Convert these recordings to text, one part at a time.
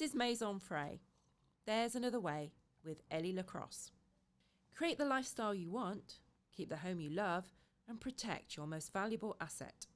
is Maison Frey. There's another way with Ellie Lacrosse. Create the lifestyle you want, keep the home you love, and protect your most valuable asset.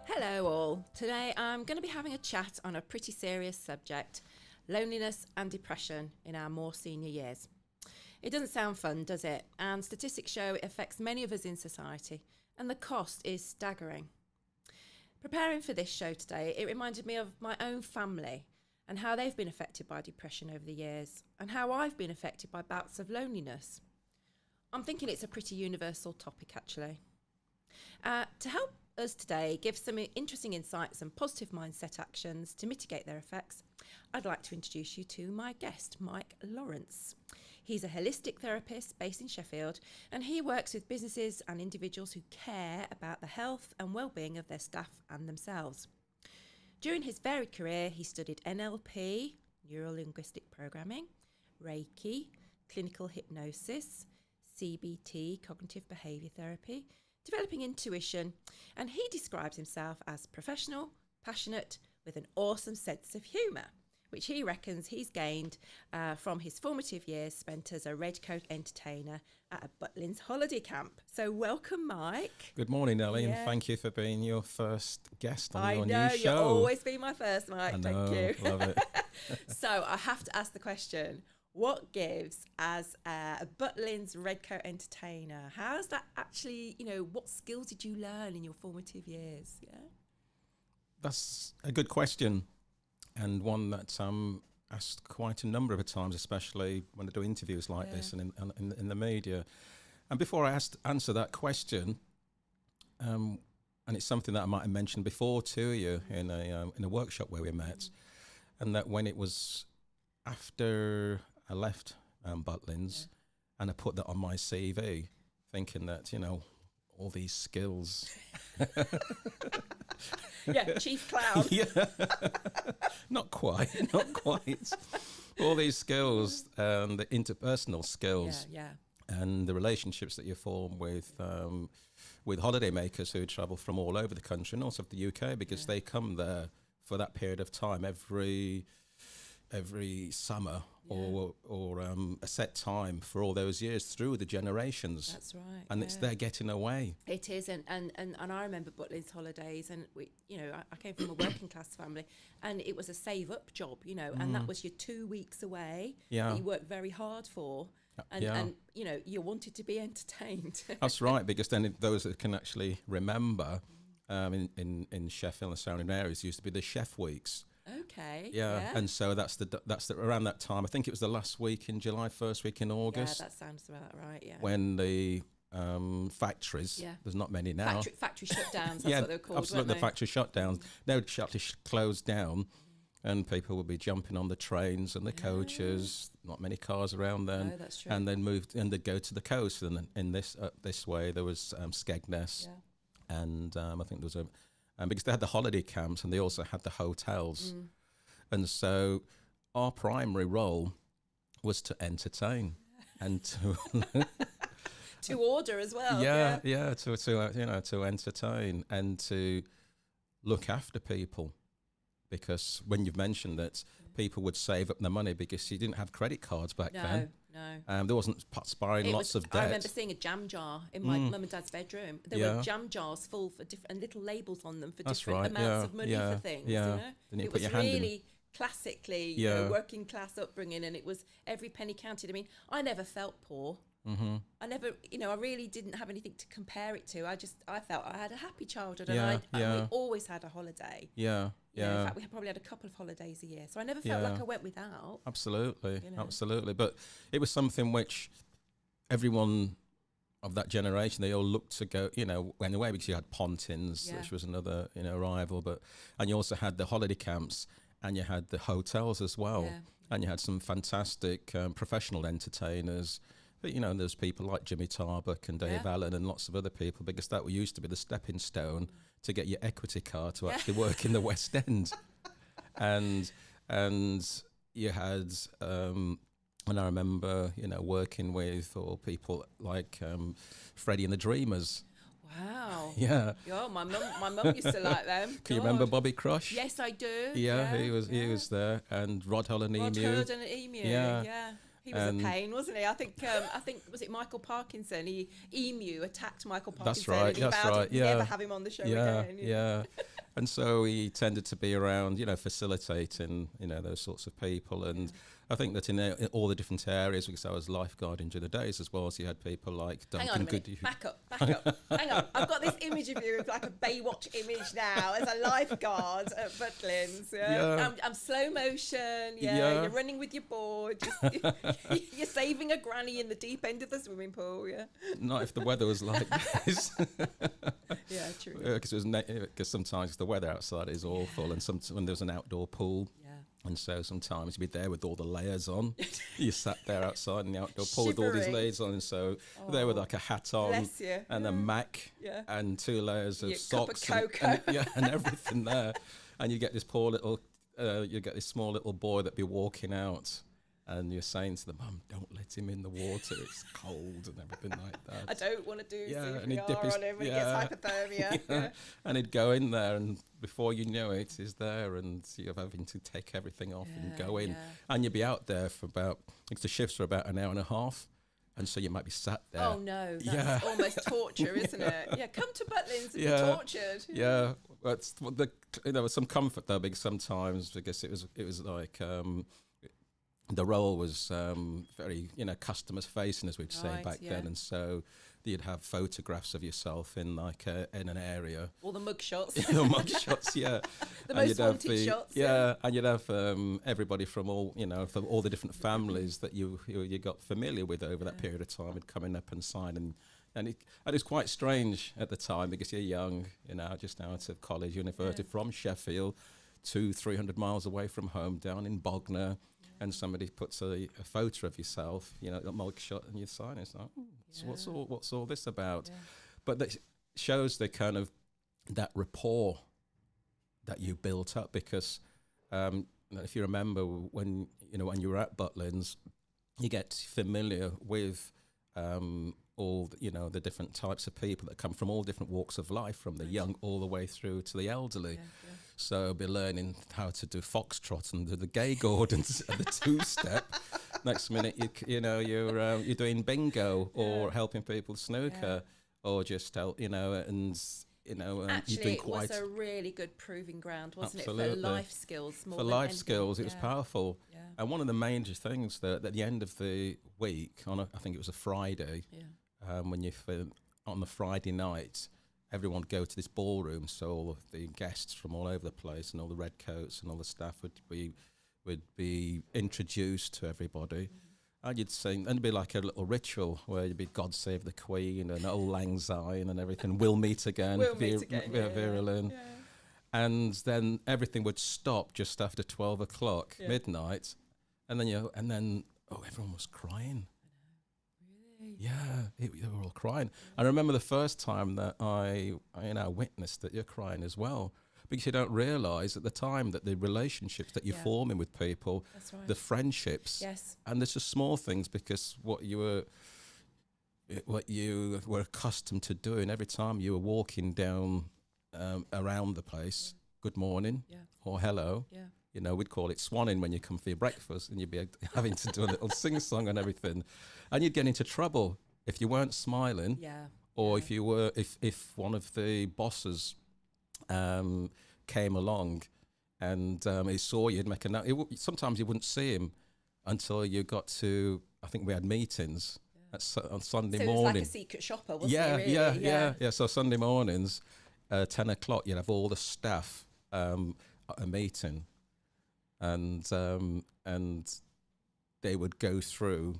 Hello all. Today I'm going to be having a chat on a pretty serious subject, loneliness and depression in our more senior years. It doesn't sound fun, does it? And statistics show it affects many of us in society, and the cost is staggering. Preparing for this show today, it reminded me of my own family and how they've been affected by depression over the years, and how I've been affected by bouts of loneliness. I'm thinking it's a pretty universal topic, actually. To help us today give some interesting insights and positive mindset actions to mitigate their effects, I'd like to introduce you to my guest, Mike Lawrence. He's a holistic therapist based in Sheffield, and he works with businesses and individuals who care about the health and well-being of their staff and themselves. During his varied career, he studied NLP, neuro-linguistic programming, Reiki, clinical hypnosis, CBT, cognitive behaviour therapy, developing intuition, and he describes himself as professional, passionate, with an awesome sense of humour, which he reckons he's gained from his formative years spent as a redcoat entertainer at a Butlins holiday camp. So welcome, Mike. Good morning, Ellie, and thank you for being your first guest on your new show. You'll always be my first, Mike. I know, thank you. Love it. So I have to ask the question, what gives as a Butlins redcoat entertainer? How's that actually, what skills did you learn in your formative years? Yeah, That's a good question, and one that I'm asked quite a number of times, especially when I do interviews like this and in the media. And before I answer that question, and it's something that I might have mentioned before to you in a workshop where we met, and that when it was after I left Butlins and I put that on my CV, thinking that, all these skills. Chief clown. Not quite. All these skills and the interpersonal skills and the relationships that you form with holidaymakers who travel from all over the country and also the UK, because they come there for that period of time every summer or a set time for all those years through the generations. That's right. And it's their getting away. It is, and I remember Butlins holidays, and I came from a working class family, and it was a save up job, and that was your 2 weeks away that you worked very hard for. And you wanted to be entertained. That's right, because then those that can actually remember, in Sheffield and surrounding areas, used to be the Chef Weeks. Okay. Yeah, and so that's around that time. I think it was the last week in July, first week in August. Yeah, that sounds about right. Yeah. When the factories, there's not many now. Factory shutdowns. That's what they're called. Absolutely, the factory shutdowns. They would actually close down, and people would be jumping on the trains and the coaches. Not many cars around then. No, that's true. And then they'd go to the coast, and in this way there was Skegness, and I think there was because they had the holiday camps and they also had the hotels. And so our primary role was to entertain and to to order as well. To entertain and to look after people. Because when you've mentioned that people would save up their money because you didn't have credit cards back then. No. There wasn't spiraling lots of debt. I remember seeing a jam jar in my mum and dad's bedroom. There were jam jars full for different little labels on them for different amounts of money for things. It was really classically working class upbringing, and it was every penny counted. I mean, I never felt poor. I never, I really didn't have anything to compare it to. I felt I had a happy childhood, and we always had a holiday. In fact, we probably had a couple of holidays a year, so I never felt like I went without. Absolutely. But it was something which everyone of that generation, they all looked to go, anyway, because you had Pontins, which was another, rival, and you also had the holiday camps, and you had the hotels as well, and you had some fantastic professional entertainers. But, there's people like Jimmy Tarbuck and Dave Allen and lots of other people, because that used to be the stepping stone to get your equity car to actually work in the West End. And you had, and I remember, working with or people like Freddie and the Dreamers. Wow. Yeah. Oh, my mum used to like them. Can you remember Bobby Crush? Yes, I do. Yeah, he was there, and Rod Hull and Emu. Rod Hull and Emu. Yeah. Yeah. He was a pain, wasn't he? I think was it Michael Parkinson? Emu attacked Michael Parkinson. That's right. And he That's vowed right. he'd never have him on the show again. Yeah. And so he tended to be around, facilitating, those sorts of people. And I think that in all the different areas, because I was lifeguarding during the days as well, so you had people like Duncan Hang on a minute. Goody. Back up. Hang on. I've got this image of you, like a Baywatch image now, as a lifeguard at Butlins. Yeah. I'm slow motion. Yeah. You're running with your board. You're saving a granny in the deep end of the swimming pool. Yeah. Not if the weather was like this. Yeah, true. Because sometimes the weather outside is awful, and when there's an outdoor pool. Yeah. And so sometimes you'd be there with all the layers on. You sat there outside in the outdoor pool with all these layers on. And so there with like a hat on and a Mac and 2 layers of socks and everything there. And you get this poor little, this small little boy that'd be walking out. And you're saying to the mum, don't let him in the water, it's cold and everything like that. I don't want to do CPR and he'd dip his, on him when he gets hypothermia. And he'd go in there, and before you knew it, he's there, and you're having to take everything off and go in. And you'd be out there for the shifts are about an hour and a half. And so you might be sat there. Oh no, that's almost torture, isn't it? Yeah, come to Butlins and be tortured. Yeah, but there was some comfort though, because sometimes it was like the role was very, customers facing, as we'd say back then, and so you'd have photographs of yourself in in an area. All the mug shots. The mug shots, yeah. The most wanted shots. Yeah, and you'd have everybody from all, from all the different families that you got familiar with over that period of time would come in up and sign, and it was quite strange at the time because you're young, just out of college, university from Sheffield, 200-300 miles away from home, down in Bognor. And somebody puts a photo of yourself, a mug shot, and you sign it. It's like, so what's all this about? Yeah. But that shows the kind of that rapport that you built up, because if you remember when you were at Butlins, you get familiar with all the different types of people that come from all different walks of life, from the young all the way through to the elderly. So be learning how to do foxtrot and the gay Gordons and the 2-step. Next minute, you're doing bingo or helping people snooker, or just actually, it was a really good proving ground, wasn't Absolutely. it, for life skills? For life skills, it was powerful. Yeah. And one of the major things that at the end of the week, I think it was a Friday, when on the Friday night, everyone would go to this ballroom, so all of the guests from all over the place and all the redcoats and all the staff would be introduced to everybody. And you'd sing, and it'd be like a little ritual where you'd be God Save the Queen and Old Lang Syne and everything. We'll meet again. Vera Lynn. Yeah. And then everything would stop just after 12 o'clock, midnight. And then everyone was crying. Yeah, they were all crying. I remember the first time that I witnessed that you're crying as well, because you don't realise at the time that the relationships that you're forming with people, the friendships, and there's just small things, because what you were accustomed to doing every time you were walking down around the place, good morning or hello. Yeah. We'd call it swanning when you come for your breakfast, and you'd be having to do a little sing-song and everything. And you'd get into trouble if you weren't smiling, or if you were, if one of the bosses came along and he saw you, he'd make a note. Sometimes you wouldn't see him until you got to, I think we had meetings on Sunday morning. So it was like a secret shopper, wasn't it? Really? Yeah. So Sunday mornings, 10 o'clock, you'd have all the staff at a meeting. And they would go through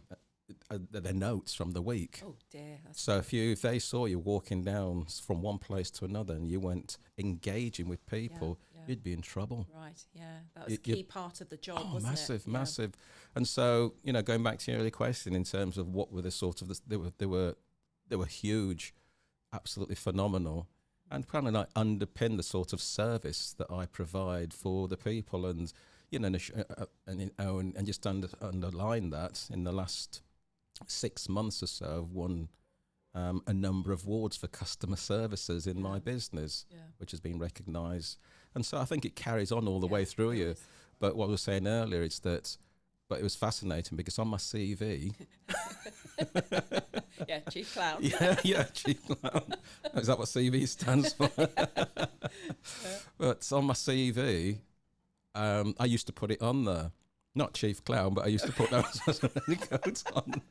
their notes from the week. Oh dear! So if they saw you walking down from one place to another and you weren't engaging with people, you'd be in trouble. Right. Yeah, that was a key part of the job, wasn't it? Massive. And so going back to your earlier question in terms of what were the sort of they were huge, absolutely phenomenal. and kind of like underpin the sort of service that I provide for the people, and and just underline that in the last 6 months or so, I've won a number of awards for customer services in my business, which has been recognised. And so I think it carries on all the way through you. But what I was saying earlier is that, but it was fascinating because on my CV... Yeah, chief clown. yeah, chief clown. Is that what CV stands for? But on my CV, I used to put it on there. Not chief clown, but I used to put those coats on.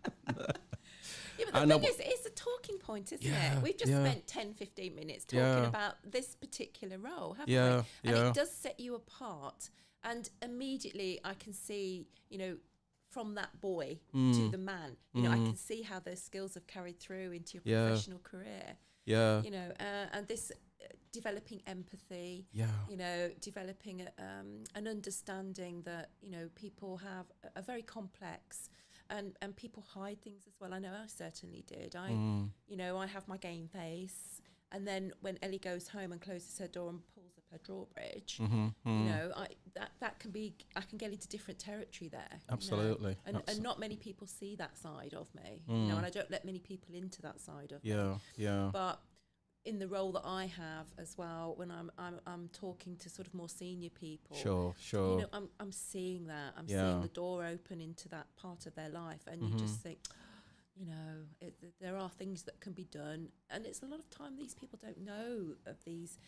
Yeah, but the thing is, it's a talking point, isn't it? We've just spent 10, 15 minutes talking about this particular role, haven't we? And it does set you apart. And immediately I can see, from that boy to the man, I can see how those skills have carried through into your professional career. Yeah. And this developing empathy, developing an understanding that, people are very complex. And people hide things as well. I know I certainly did. I have my game face, and then when Ellie goes home and closes her door and pulls up her drawbridge, that can be, I can get into different territory there. Absolutely. And not many people see that side of me. And I don't let many people into that side of me. Yeah. But in the role that I have as well, when I'm talking to sort of more senior people, sure. I'm seeing that. I'm seeing the door open into that part of their life, and you just think, there are things that can be done, and it's a lot of time these people don't know of these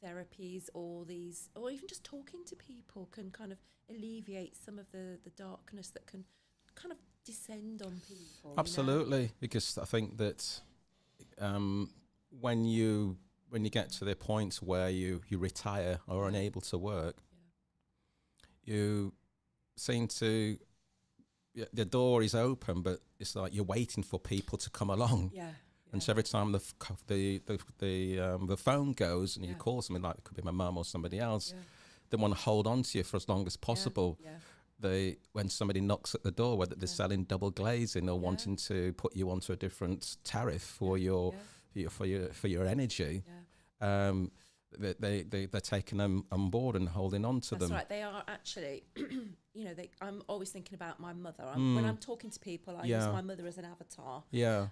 therapies or even just talking to people can kind of alleviate some of the darkness that can kind of descend on people. Absolutely, because I think that. When you get to the point where you retire or are unable to work, you seem to, the door is open, but it's like you're waiting for people to come along. And so every time the phone goes and you call somebody, like it could be my mum or somebody else, they want to hold on to you for as long as possible. When somebody knocks at the door, whether they're selling double glazing or wanting to put you onto a different tariff for your energy, they're taking them on board and holding on to them. That's right. They are actually, I'm always thinking about my mother. When I'm talking to people, I use my mother as an avatar.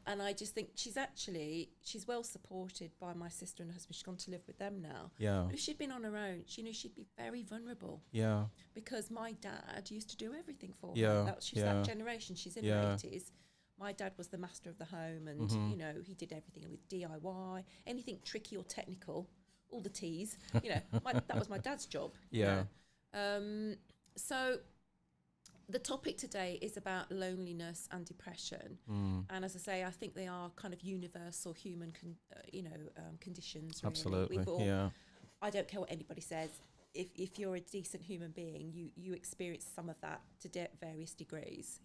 And I just think she's well supported by my sister and husband. She's gone to live with them now. But if she'd been on her own, she'd be very vulnerable. Because my dad used to do everything for her. She's that generation. She's in her 80s. My dad was the master of the home, and he did everything with DIY, anything tricky or technical, all the T's. That was my dad's job. So the topic today is about loneliness and depression, and as I say, I think they are kind of universal human, conditions. Really. Absolutely. I don't care what anybody says. If you're a decent human being, you experience some of that to various degrees.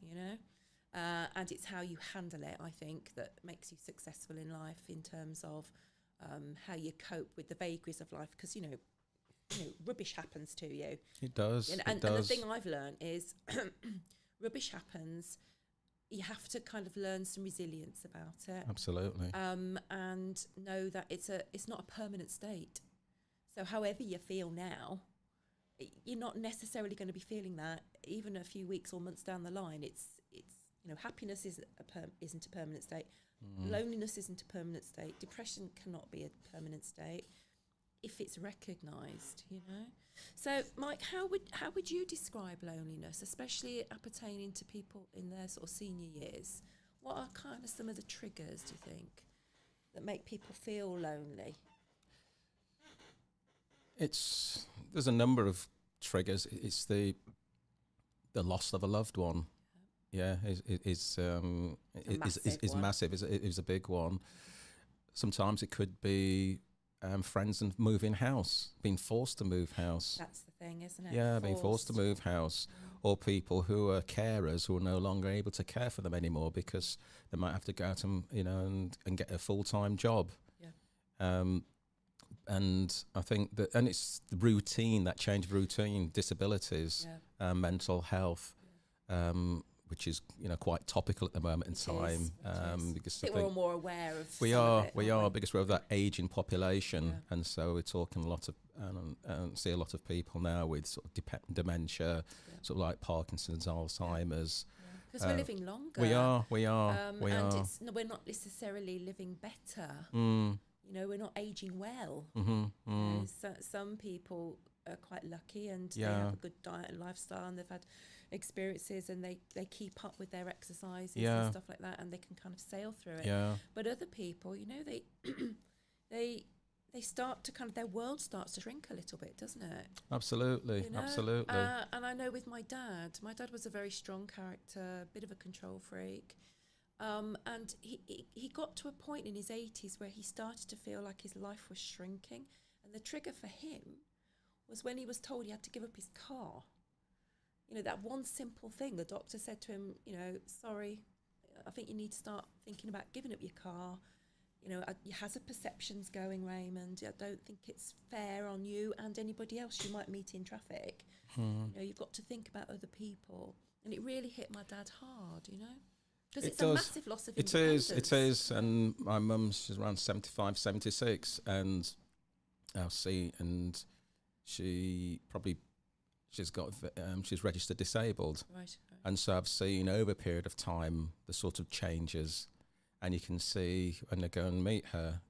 And it's how you handle it, I think, that makes you successful in life in terms of how you cope with the vagaries of life. Because, rubbish happens to you. It does. And the thing I've learned is rubbish happens. You have to kind of learn some resilience about it. Absolutely. And know that it's not a permanent state. So however you feel now, you're not necessarily going to be feeling that even a few weeks or months down the line. It's happiness isn't a permanent state. Loneliness isn't a permanent state. Depression cannot be a permanent state if it's recognised. So, Mike, how would you describe loneliness, especially appertaining to people in their sort of senior years? What are kind of some of the triggers, do you think, that make people feel lonely? There's a number of triggers. It's the loss of a loved one. Is massive. Is a big one. Sometimes it could be friends and moving house, being forced to move house. That's the thing, isn't it? Being forced to move house, or people who are carers who are no longer able to care for them anymore because they might have to go out and and get a full-time job. And I think that, and it's the routine, that change of routine, disabilities, mental health. which is quite topical at the moment in time. Because I think we're all more aware of. We are because we're of that aging population, Yeah. and so we're talking a lot of see a lot of people now with sort of dementia, sort of like Parkinson's, Alzheimer's. Because we're living longer. We are. And are. we're not necessarily living better. We're not aging well. So some people are quite lucky and they have a good diet and lifestyle, and they've had experiences, and they keep up with their exercises and stuff like that, and they can kind of sail through it. But other people, they start to their world starts to shrink a little bit, doesn't it? Absolutely. And I know with my dad was a very strong character, a bit of a control freak, and he got to a point in his 80s where he started to feel like his life was shrinking, and the trigger for him was when he was told he had to give up his car. That one simple thing, the doctor said to him, sorry, I think you need to start thinking about giving up your car. Your hazard perception's going, Raymond. I don't think it's fair on you and anybody else you might meet in traffic. You've got to think about other people. And it really hit my dad hard, because it's a massive loss of independence. It is. And my mum's around 75, 76, and I'll see, and she's registered disabled. Right. And so I've seen over a period of time the sort of changes, and you can see when I go and meet her.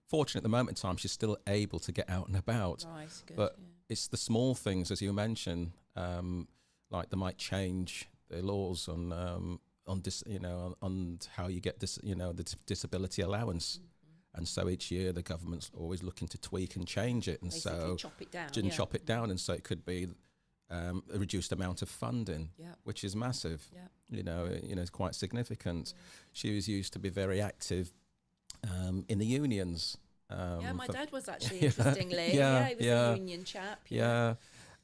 Fortunately, at the moment in time, she's still able to get out and about. Right, good. But it's the small things, as you mentioned, like they might change the laws on how you get the disability allowance. And so each year the government's always looking to tweak and change it, and basically chop it down. And so it could be a reduced amount of funding, which is massive. It's quite significant. She was used to be very active in the unions. My dad was actually, interestingly. He was a union chap.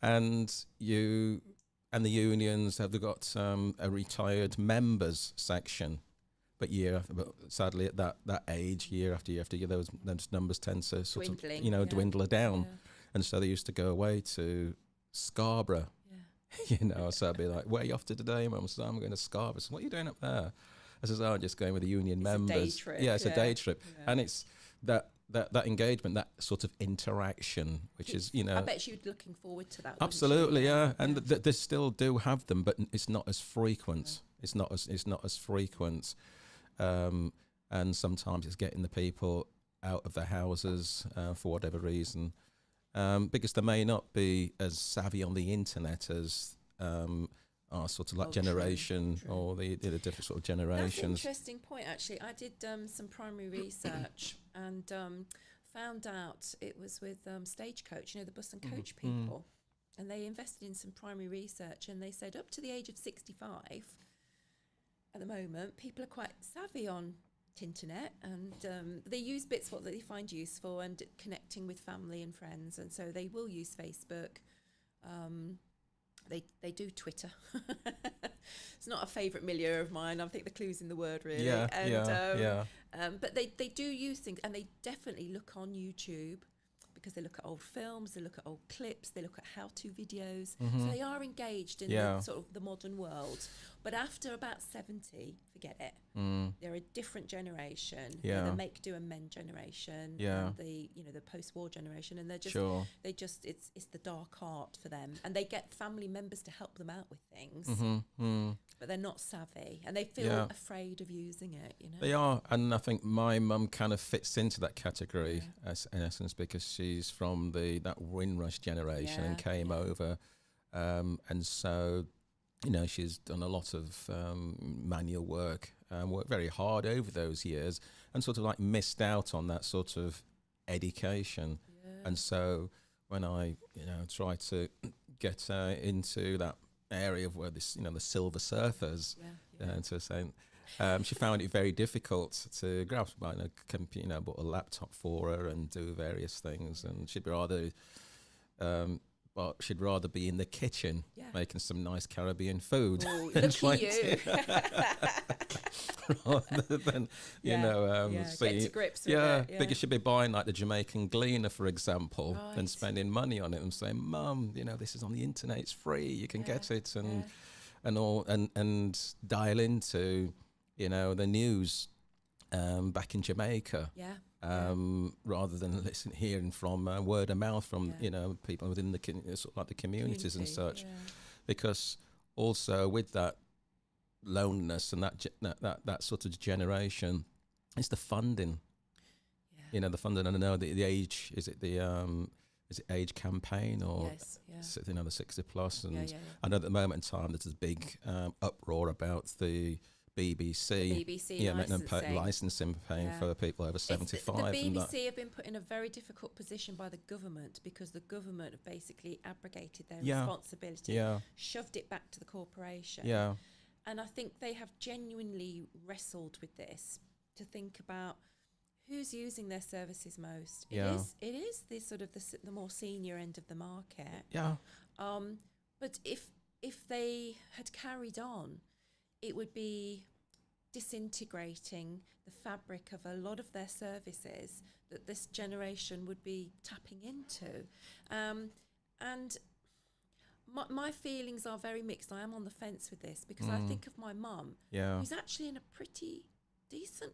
And the unions have got a retired members section. But sadly at that age, year after year, those numbers tend to sort of dwindle down. And so they used to go away to Scarborough. So I'd be like, where are you off to today, Mum? So I'm going to Scarborough. So what are you doing up there? I says, I'm just going with the union members. It's a day trip. It's a day trip. And it's that engagement, that sort of interaction, which is, I bet she was looking forward to that. Absolutely, and they still do have them, but it's not as frequent. It's not as frequent. And sometimes it's getting the people out of their houses for whatever reason, because they may not be as savvy on the internet as our sort of like generation. True. Or the different sort of generations. That's an interesting point, actually. I did some primary research and found out it was with Stagecoach, the bus and coach people, and they invested in some primary research, and they said up to the age of 65. At the moment, people are quite savvy on Tinternet, and they use bits what they find useful and connecting with family and friends, and so they will use Facebook. They do Twitter. It's not a favourite milieu of mine. I think the clue's in the word, really. But they do use things, and they definitely look on YouTube, because they look at old films, they look at old clips, they look at how-to videos. So they are engaged in the, sort of the modern world. But after about 70, forget it. They're a different generation. They're the make, do, and mend generation. And the post-war generation, and they're just it's the dark art for them. And they get family members to help them out with things. But they're not savvy, and they feel afraid of using it. They are, and I think my mum kind of fits into that category in essence, because she's from that Windrush generation and came over, and so she's done a lot of manual worked very hard over those years, and sort of like missed out on that sort of education. And so when I try to get into that area of where this the Silver Surfers, to say, she found it very difficult to grasp. Bought a laptop for her and do various things, and she'd rather be in the kitchen making some nice Caribbean food. Ooh, look at you. Rather than get to grips with it. Because she'd be buying like the Jamaican Gleaner, for example, and spending money on it and saying, Mum, this is on the internet, it's free, you can get it. and all and dial into, you know, the news back in Jamaica. Yeah. Rather than hearing from word of mouth from Yeah. you know, people within the sort of like the communities and such, Yeah. because also with that loneliness and that sort of generation, it's the funding. Yeah. You know, the funding. And I know the age, is it age campaign, or Yes. Yeah. you know, the 60 plus, and Yeah. Yeah. I know at the moment in time there's this big uproar about the BBC, BBC making a licensing. licensing paying Yeah. for people over 75. The and that. BBC have been put in a very difficult position by the government, because the government have basically abrogated their Yeah. responsibility, Yeah, shoved it back to the corporation. yeah, And I think they have genuinely wrestled with this to think about who's using their services most. Yeah. It is the sort of the more senior end of the market. yeah, But if they had carried on, it would be disintegrating the fabric of a lot of their services that this generation would be tapping into. And my feelings are very mixed. I am on the fence with this, because I think of my mum, yeah, who's actually in a pretty decent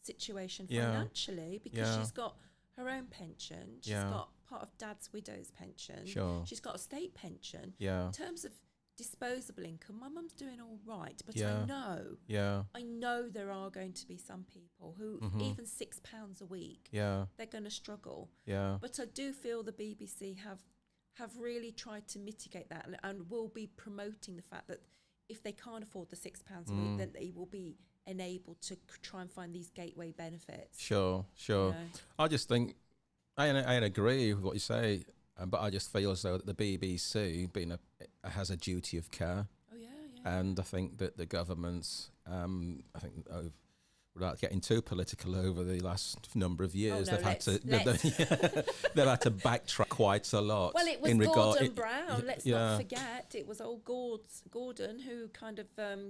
situation Yeah. financially, because Yeah. she's got her own pension. She's Yeah. got part of Dad's widow's pension. sure, She's got a state pension. yeah, In terms of disposable income, my mum's doing all right, but Yeah. yeah, I know there are going to be some people who, Mhm. even £6 a week, yeah, they're going to struggle. yeah, But I do feel the BBC have really tried to mitigate that, and will be promoting the fact that if they can't afford the £6 a week, then they will be enabled to try and find these gateway benefits. sure, sure. You know? I just think I agree with what you say, but I just feel as though that the BBC has a duty of care, Oh yeah, yeah. and I think that the government, I think. Without getting too political, over the last number of years, no, they've had to let's. they've had to backtrack quite a lot. Well, it was in regard, Gordon Brown. Let's yeah. not forget, it was old Gordon who kind of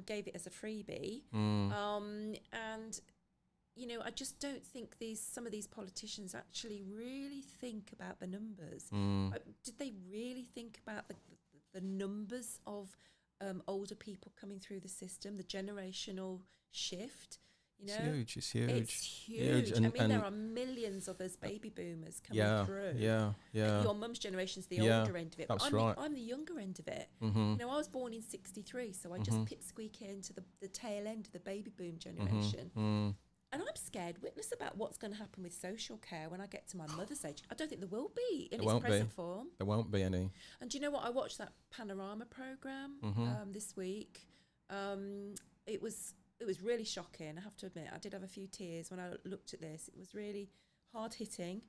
gave it as a freebie. And you know, I just don't think some of these politicians actually really think about the numbers. Did they really think about the numbers of older people coming through the system, the generational shift? You know, It's huge. It's huge. And, I mean, there are millions of us baby boomers coming through. Yeah. Your mum's generation's the Yeah, older end of it. that's but right. I'm the younger end of it. Mm-hmm. You know, I was born in '63, so I just pipsqueak into the tail end of the baby boom generation. And I'm scared witless about what's going to happen with social care when I get to my mother's age. I don't think there will be in its present form. There won't be any. And do you know what? I watched that Panorama programme this week. It was really shocking, I have to admit. I did have a few tears when I looked at this. It was really hard-hitting.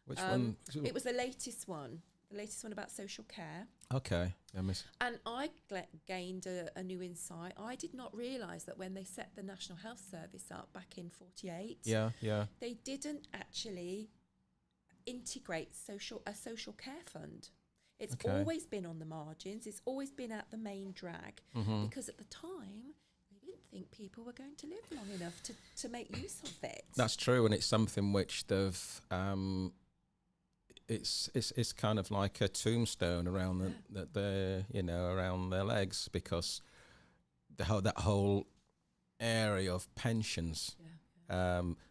Which one? It was the latest one about social care. Okay. Yeah, And I gained a new insight. I did not realise that when they set the National Health Service up back in 48, yeah. they didn't actually integrate a social care fund. It's Okay. always been on the margins. It's always been at the main drag, because at the time, they didn't think people were going to live long enough to make use of it. That's true, and it's something which they've. It's kind of like a tombstone around around their legs, because that whole area of pensions.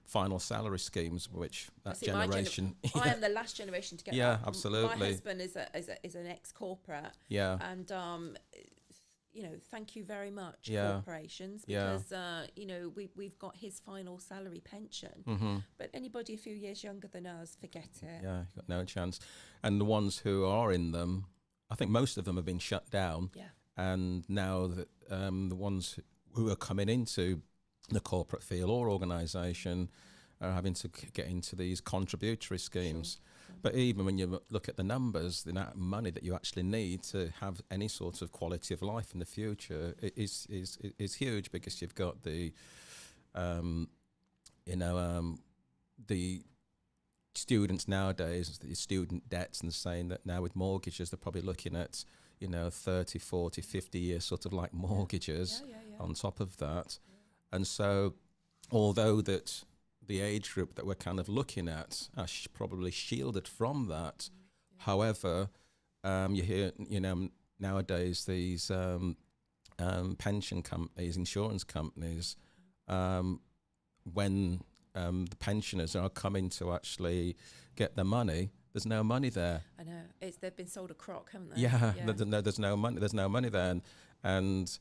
Final salary schemes, which that See, generation. I am the last generation to get Yeah, that. absolutely. My husband is an ex-corporate. Yeah. And thank you very much, Yeah. corporations, Yeah. because we've got his final salary pension. But anybody a few years younger than us, forget it. Yeah, you've got no chance. And the ones who are in them, I think most of them have been shut down. Yeah. And now that the ones who are coming into the corporate field or organisation are having to get into these contributory schemes. Sure. But even when you look at the numbers, the amount of money that you actually need to have any sort of quality of life in the future is huge, because you've got the students nowadays, the student debts, and saying that now with mortgages they're probably looking at 30, 40, 50 years sort of like mortgages on top of that. And so, although that the age group that we're kind of looking at are probably shielded from that, however, you hear, nowadays these pension companies, insurance companies, when the pensioners are coming to actually get their money, there's no money there. I know. They've been sold a crock, haven't they? Yeah. There's no money. There's no money there, and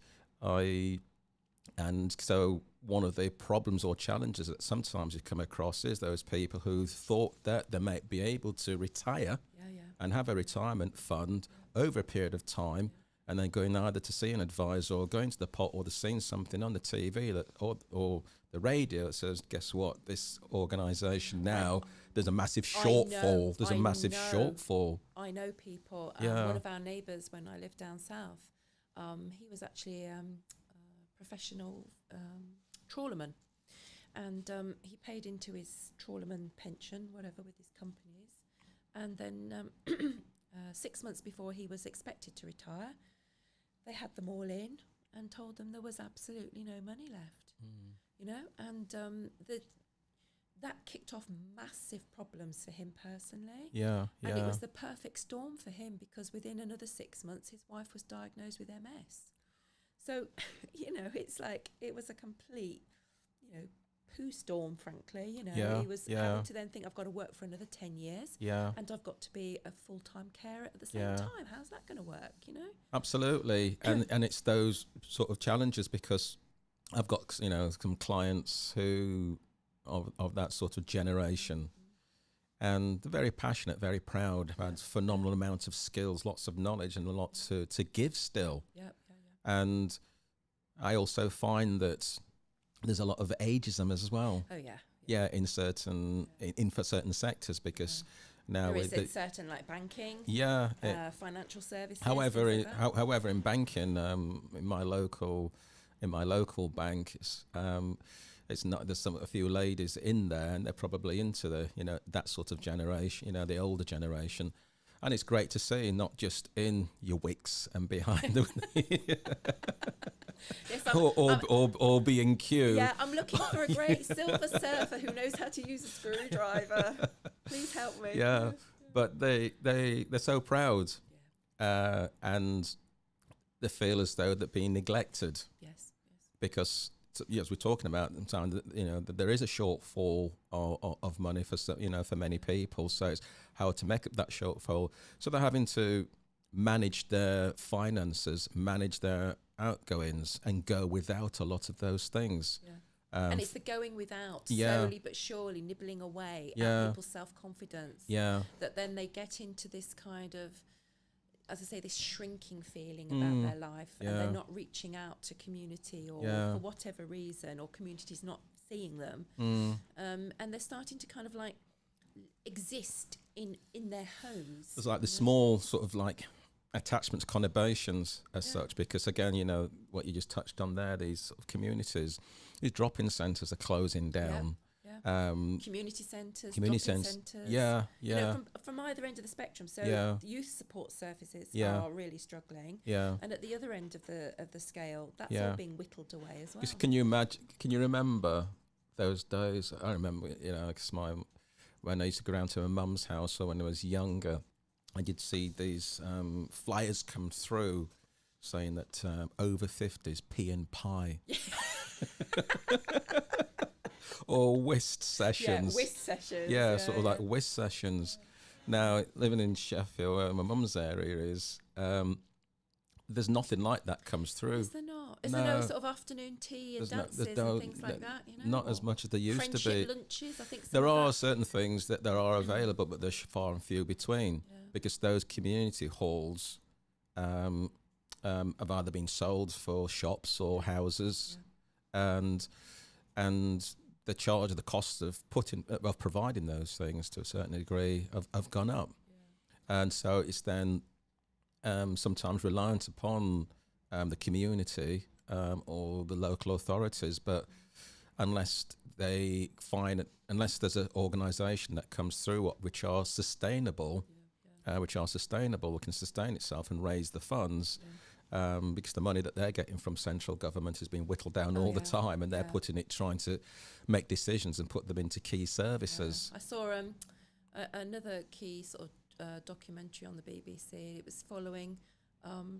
so one of the problems or challenges that sometimes you come across is those people who thought that they might be able to retire and have a retirement fund over a period of time, and then going either to see an advisor or going to the pot, or they're seeing something on the TV that or the radio that says, guess what, this organisation now, there's a massive shortfall. There's a massive shortfall. I know people. One of our neighbours when I lived down south, he was actually a professional trawlerman, and he paid into his trawlerman pension, whatever, with his companies, and then 6 months before he was expected to retire, they had them all in and told them there was absolutely no money left. You know, and that kicked off massive problems for him personally. Yeah. And it was the perfect storm for him, because within another 6 months his wife was diagnosed with MS. So, you know, it's like it was a complete, you know, poo storm, frankly. You know, he was having to then think, I've got to work for another 10 years. Yeah. And I've got to be a full-time carer at the same time. How's that going to work, you know? Absolutely. And it's those sort of challenges, because I've got, you know, some clients who of that sort of generation, and they're very passionate, very proud, had phenomenal amounts of skills, lots of knowledge, and a lot to give still. And I also find that there's a lot of ageism as well. Oh yeah. Yeah, in certain in for certain sectors, because now there is certain, like banking. Yeah. Financial services. However, in banking, in my local bank, it's not. There's a few ladies in there, and they're probably into the, you know, that sort of generation, you know, the older generation. And it's great to see, not just in your wicks and behind the yes, or B&Q. Yeah, I'm looking for a great silver surfer who knows how to use a screwdriver. Please help me. Yeah, but they're so proud, and they feel as though they're being neglected. Yes. Because, as we're talking about, you know, that there is a shortfall of money for, you know, for many people. So it's how to make up that shortfall. So they're having to manage their finances, manage their outgoings, and go without a lot of those things. Yeah. And it's the going without, slowly but surely nibbling away at people's self-confidence. Yeah. That then they get into this kind of, as I say, this shrinking feeling about their life, and they're not reaching out to community, or for whatever reason, or community's not seeing them. And they're starting to kind of like exist in their homes. There's like the small sort of like attachments, conurbations as such, because again, you know, what you just touched on there, these sort of communities, these drop-in centres are closing down. Community centres, yeah. You know, from either end of the spectrum. So youth support services are really struggling. Yeah. And at the other end of the scale, that's all being whittled away as well. Can you imagine? Can you remember those days? I remember, you know, cause when I used to go around to my mum's house, or when I was younger, I did see these flyers come through saying that over 50s pea and pie. Or whist sessions. Yeah, whist sessions. Yeah, sort of like whist sessions. Now, living in Sheffield, where my mum's area is, there's nothing like that comes through. Is there not? Is there no sort of afternoon tea and dances and things like that? You know, not as much as there used to be. Friendship lunches, I think. There are certain things that there are available, but they're far and few between, because those community halls have either been sold for shops or houses, and the charge of the cost of providing those things to a certain degree have gone up, and so it's then sometimes reliant upon the community or the local authorities, but unless there's an organisation that comes through which are sustainable, can sustain itself and raise the funds. Because the money that they're getting from central government has been whittled down all the time, and they're putting it, trying to make decisions and put them into key services. I saw another key sort of documentary on the BBC. It was following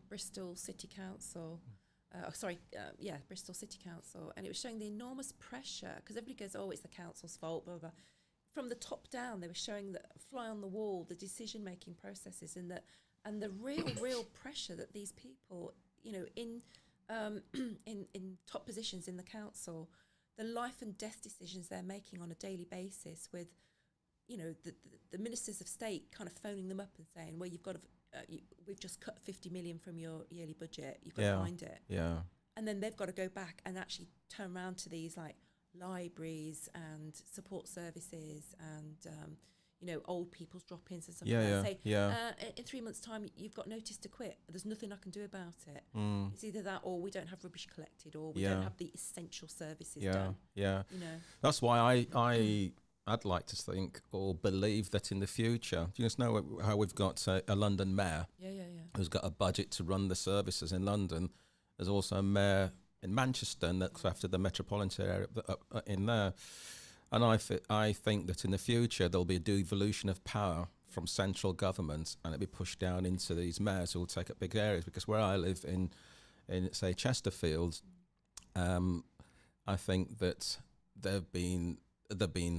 Bristol City Council Bristol City Council, and it was showing the enormous pressure, because everybody goes, oh, it's the council's fault, blah, blah. From the top down, they were showing the fly on the wall, the decision-making processes, and the real pressure that these people, you know, in top positions in the council, the life and death decisions they're making on a daily basis, with, you know, the ministers of state kind of phoning them up and saying, well, you've got to, we've just cut 50 million from your yearly budget, you've got to find it. Yeah. And then they've got to go back and actually turn around to these like libraries and support services and, you know, old people's drop-ins and stuff like that. Say, in 3 months' time, you've got notice to quit. There's nothing I can do about it. It's either that, or we don't have rubbish collected, or we don't have the essential services done. Yeah. You know, that's why I'd like to think or believe that in the future, you just know how we've got a London mayor who's got a budget to run the services in London. There's also a mayor in Manchester and that's after the metropolitan area in there. And I think that in the future there'll be a devolution of power from central government, and it'll be pushed down into these mayors who will take up big areas. Because where I live in say Chesterfield, I think that there've been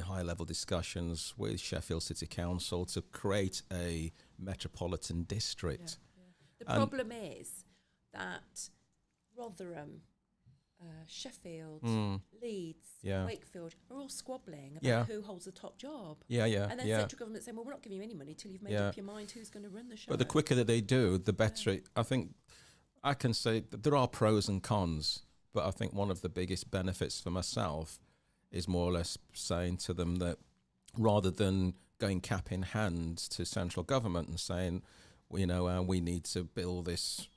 high-level discussions with Sheffield City Council to create a metropolitan district. The problem is that Rotherham, Sheffield, Leeds, Wakefield are all squabbling about who holds the top job. And then central government saying, well, we're not giving you any money till you've made up your mind who's going to run the show. But the quicker that they do, the better. I think I can say that there are pros and cons, but I think one of the biggest benefits for myself is more or less saying to them that rather than going cap in hand to central government and saying, well, you know, we need to build this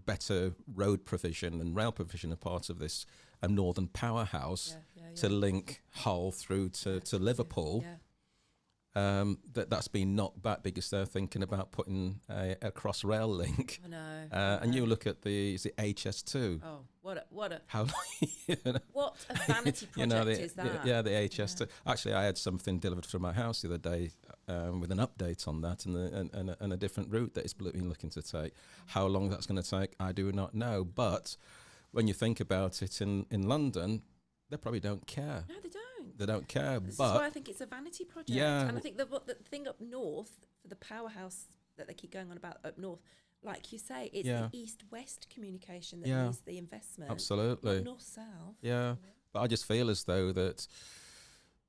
better road provision and rail provision as part of this northern powerhouse to link Hull through to Liverpool. That's been knocked back because they're thinking about putting a cross rail link. I know. And you look at the HS2. Oh, what a how what a vanity project is that? The HS2. Actually, I had something delivered from my house the other day with an update on that and a different route that it's been looking to take. How long that's going to take, I do not know. But when you think about it in London, they probably don't care. No, they don't. They don't care. This but is why I think it's a vanity project. Yeah. And I think the thing up north, for the powerhouse that they keep going on about up north, like you say, it's the east-west communication that needs the investment. Absolutely. Not north-south. Yeah. But I just feel as though that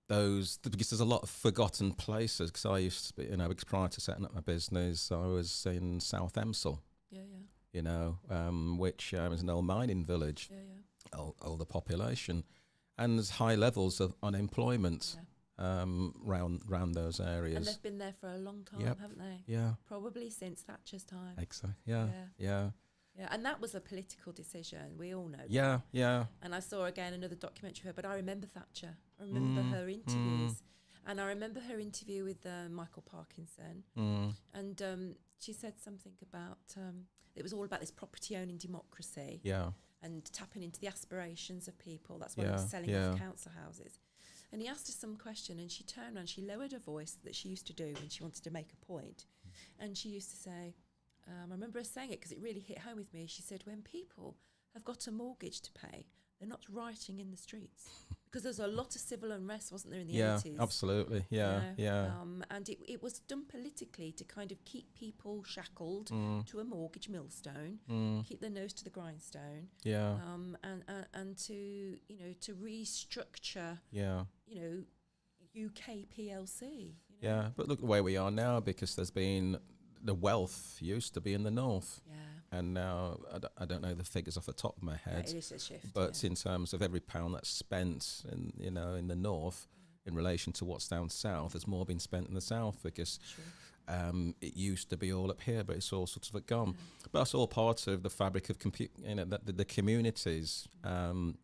because there's a lot of forgotten places, because I used to be, you know, prior to setting up my business, I was in South Emsall. You know, which is an old mining village. Older population. And there's high levels of unemployment round those areas. And they've been there for a long time, haven't they? Yeah. Probably since Thatcher's time. Exactly. Yeah. And that was a political decision. We all know that. Yeah. And I saw again another documentary of her, but I remember Thatcher. I remember her interviews. And I remember her interview with Michael Parkinson. And she said something about, it was all about this property owning democracy. And tapping into the aspirations of people. That's why he was selling off council houses. And he asked her some question, and she turned around, she lowered her voice that she used to do when she wanted to make a point. And she used to say, I remember her saying it because it really hit home with me. She said, when people have got a mortgage to pay, they're not rioting in the streets. Because there's a lot of civil unrest, wasn't there, in the 80s? Yeah, absolutely. And it was done politically to kind of keep people shackled to a mortgage millstone, keep their nose to the grindstone. And to, you know, to restructure, you know, UK PLC. You know? But look the way we are now, because there's been, the wealth used to be in the north. And now, I don't know the figures off the top of my head. It is a shift. But in terms of every pound that's spent in, you know, in the north, in relation to what's down south, there's more being spent in the south because it used to be all up here, but it's all sort of gone. But that's all part of the fabric of you know, the communities and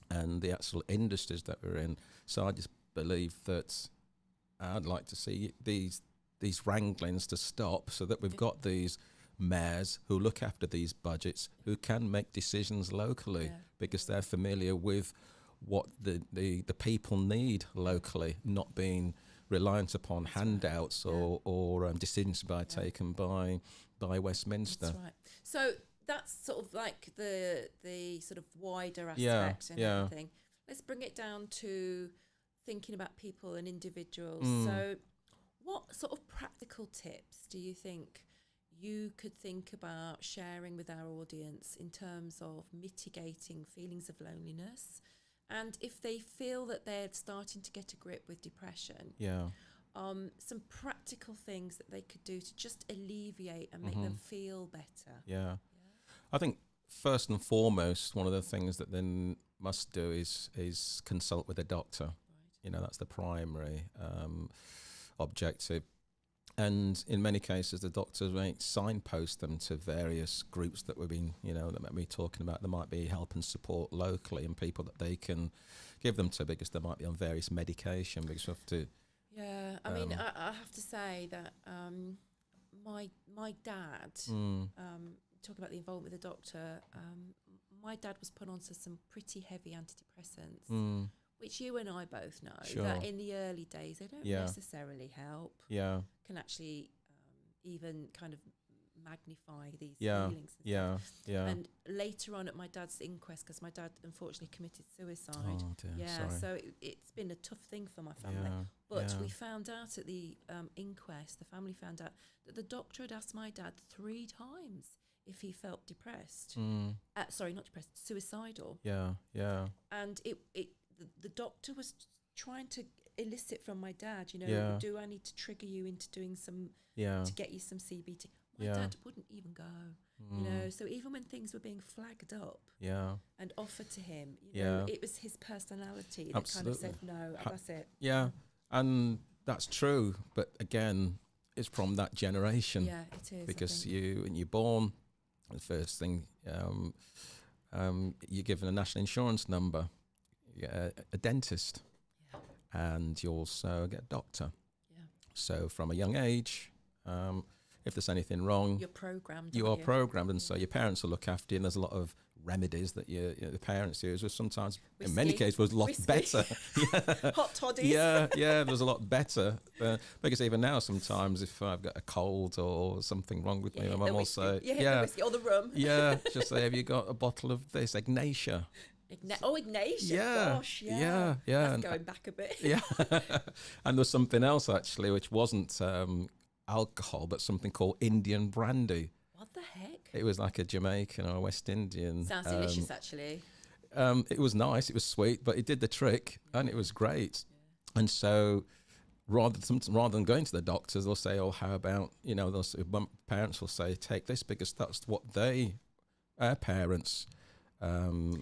the actual industries that we're in. So I just believe that I'd like to see these wranglings to stop, so that we've got these mayors who look after these budgets, who can make decisions locally because they're familiar with what the people need locally, not being reliant upon handouts or decisions taken by Westminster. That's right. So that's sort of like the sort of wider Yeah, aspect and yeah. everything. Let's bring it down to thinking about people and individuals. Mm. So what sort of practical tips do you think you could think about sharing with our audience in terms of mitigating feelings of loneliness? And if they feel that they're starting to get a grip with depression, Yeah. some practical things that they could do to just alleviate and make them feel better. Yeah. I think first and foremost, one of the things that they must do is consult with a doctor. Right. You know, that's the primary objective. And in many cases, the doctors may signpost them to various groups that we've been, that might be talking about. There might be help and support locally and people that they can give them to, because they might be on various medication. Because we have to. Yeah, I mean, I have to say that my dad, talk about the involvement with the doctor, my dad was put onto some pretty heavy antidepressants, which you and I both know that in the early days they don't necessarily help. Yeah. Can actually even kind of magnify these Yeah. feelings. Yeah. Yeah. And later on at my dad's inquest, because my dad unfortunately committed suicide. Oh dear. Yeah, Sorry. so it's been a tough thing for my family. Yeah. But yeah. we found out at the inquest, the family found out that the doctor had asked my dad 3 times if he felt depressed. Sorry, not depressed, suicidal. Yeah. Yeah. And the doctor was trying to elicit from my dad, Yeah. do I need to trigger you into doing some, Yeah. to get you some CBT? My Yeah. dad wouldn't even go, so even when things were being flagged up Yeah. and offered to him, Yeah. it was his personality that Absolutely. kind of said, no, that's it. Yeah. And that's true. But again, it's from that generation. Yeah, it is. Because when you're born, the first thing you're given a national insurance number, you get a dentist, and you also get a doctor. Yeah. So from a young age, if there's anything wrong, You're programmed. you are programmed, and so your parents will look after you. And there's a lot of remedies that the parents use, which sometimes, in many cases, was a lot better. Hot toddies. Yeah, there's a lot better. Because even now, sometimes if I've got a cold or something wrong with me, my mum will say, the whiskey or the rum. just say, have you got a bottle of this, Ignatia? Ignatia. Yeah, Gosh, yeah. That's going back a bit. Yeah. And there's something else, actually, which wasn't alcohol, but something called Indian brandy. What the heck? It was like a Jamaican or a West Indian. Sounds delicious, actually. It was nice, it was sweet, but it did the trick, and it was great. Yeah. And so rather than going to the doctors, they'll say, oh, how about, parents will say, take this, because that's what our parents gave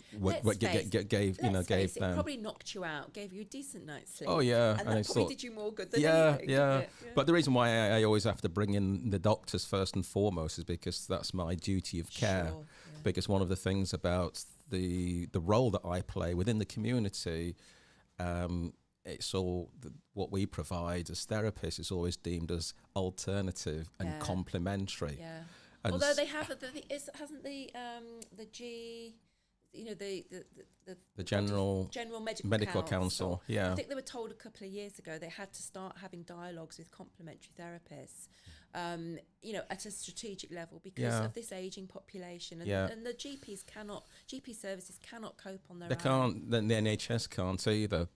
them. It probably knocked you out, gave you a decent night's sleep. Oh yeah, and that probably did you more good than anything. Yeah. But the reason why I always have to bring in the doctors first and foremost is because that's my duty of care. Sure, yeah. Because one of the things about the role that I play within the community, it's all what we provide as therapists is always deemed as alternative and complementary. Yeah. And although they have, hasn't the G, the General Medical Council. Yeah. I think they were told a couple of years ago they had to start having dialogues with complementary therapists, at a strategic level because of this ageing population, and the GP services cannot cope on their own. They can't. The NHS can't either.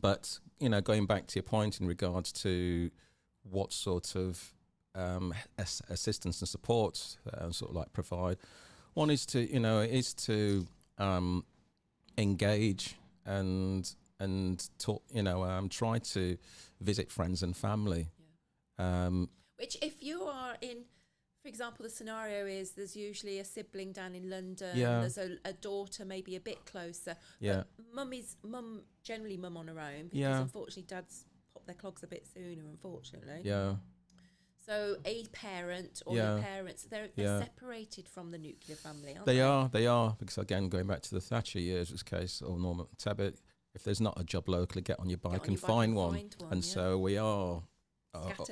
But going back to your point in regards to what sort of assistance and support provide, one is to engage and talk, try to visit friends and family. Which, if you are in, for example, the scenario is there's usually a sibling down in London, there's a daughter maybe a bit closer, but mum generally on her own, because unfortunately dads pop their clogs a bit sooner, unfortunately. So a parent or your parents, they're separated from the nuclear family, aren't they? They are, because again, going back to the Thatcher years case, or Norman Tebbit, if there's not a job locally, get on your bike and find one. And so we are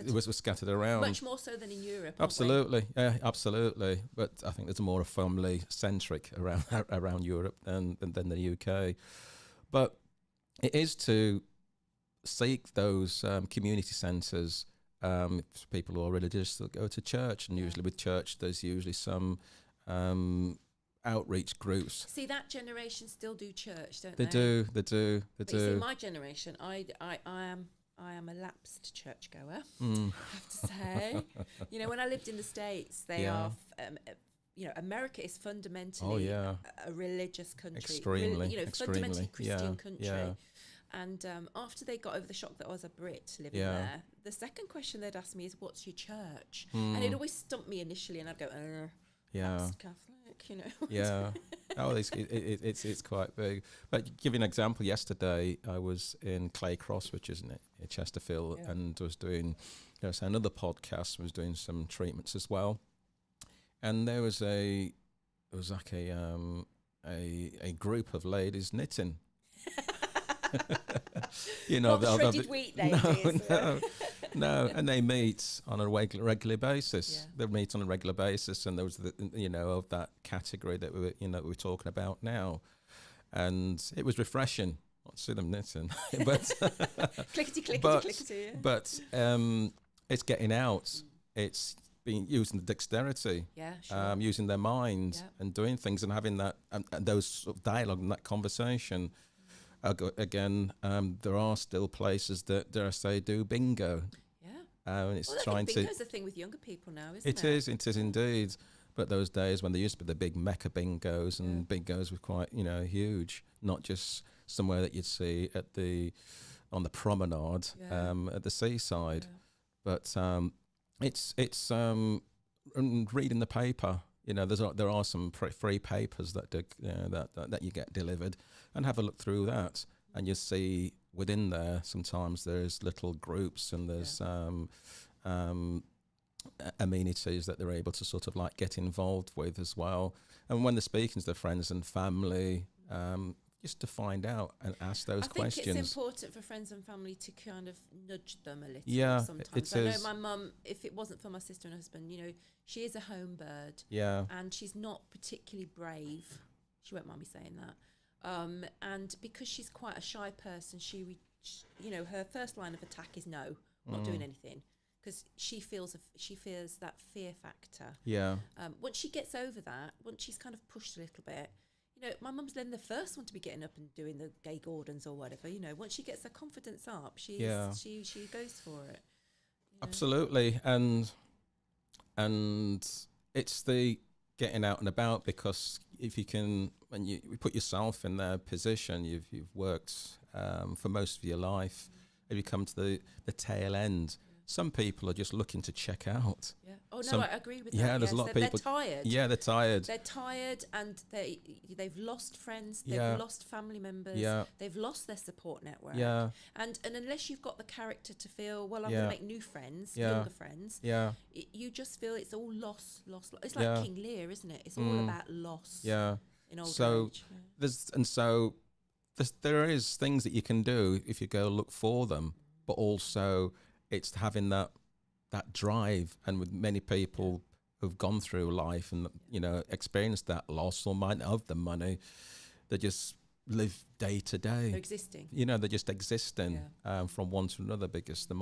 we're scattered around. Much more so than in Europe. Absolutely, absolutely. But I think there's more a family-centric around Europe than the UK. But it is to seek those community centres. People who are religious, they'll go to church, and usually with church there's usually some outreach groups. See, that generation still do church, don't They they? do, they do, they But you see, do. my generation, I am a lapsed churchgoer. Mm. I have to say, when I lived in the States, they Yeah. are. America is fundamentally Oh, yeah. a religious country. Extremely, Fundamentally extremely. Christian Yeah, country. yeah. And after they got over the shock that I was a Brit living Yeah. there, the second question they'd ask me is, "What's your church?" Mm. And it always stumped me initially, and I'd go, Yeah. "Baptist Catholic," Yeah. Oh, it's quite big. But to give you an example, yesterday I was in Clay Cross, which is in Chesterfield, Yeah. and was doing another podcast. Was doing some treatments as well, and there was a group of ladies knitting. Not the shredded wheat ladies. No, and they meet on a regular basis. Yeah. They meet on a regular basis, and there was of that category that we're talking about now, and it was refreshing. Not to see them knitting, but clickety. Yeah. But it's getting out. It's being using the dexterity, Yeah, sure. using their mind Yeah. and doing things and having that and those sort of dialogue and that conversation. Again, there are still places that, dare I say, do bingo. Yeah. And it's Well, I trying think to. bingo's a thing with younger people now, isn't it? It is indeed. But those days when there used to be the big mecca bingos, and bingos were quite, huge, not just somewhere that you'd see on the promenade at the seaside, but it's reading the paper. There are some free papers that you get delivered, and have a look through that, and you see within there sometimes there's little groups and there's amenities that they're able to sort of like get involved with as well. And when they're speaking to their friends and family, just to find out and ask those questions. I think it's important for friends and family to kind of nudge them a little. Yeah, sometimes. it I is. know my mum, if it wasn't for my sister and husband, she is a home bird. Yeah. And she's not particularly brave. She won't mind me saying that. And because she's quite a shy person, her first line of attack is no, not doing anything, because she fears that fear factor. Yeah. Once she gets over that, once she's kind of pushed a little bit, my mum's then the first one to be getting up and doing the Gay Gordons or whatever. Once she gets her confidence up, she goes for it. Absolutely, and it's the getting out and about, because if you can, when you put yourself in their position, you've worked for most of your life. If you come to the tail end, some people are just looking to check out. Yeah. Oh no, I agree with that. Yeah, there's a lot of people. They're tired. Yeah, they're tired. They're tired, and they've lost friends. They've lost family members. Yeah. They've lost their support network. Yeah. And unless you've got the character to feel, well, I'm Yeah. going to make new friends, Yeah. younger friends. Yeah. You just feel it's all loss. It's like King Lear, isn't it? It's all about loss. Yeah. In old age. There is things that you can do if you go look for them, but also it's having that drive. And with many people who've gone through life and experienced that loss or might not have the money, they just live day to day. They're existing. They're just existing from one to another, because they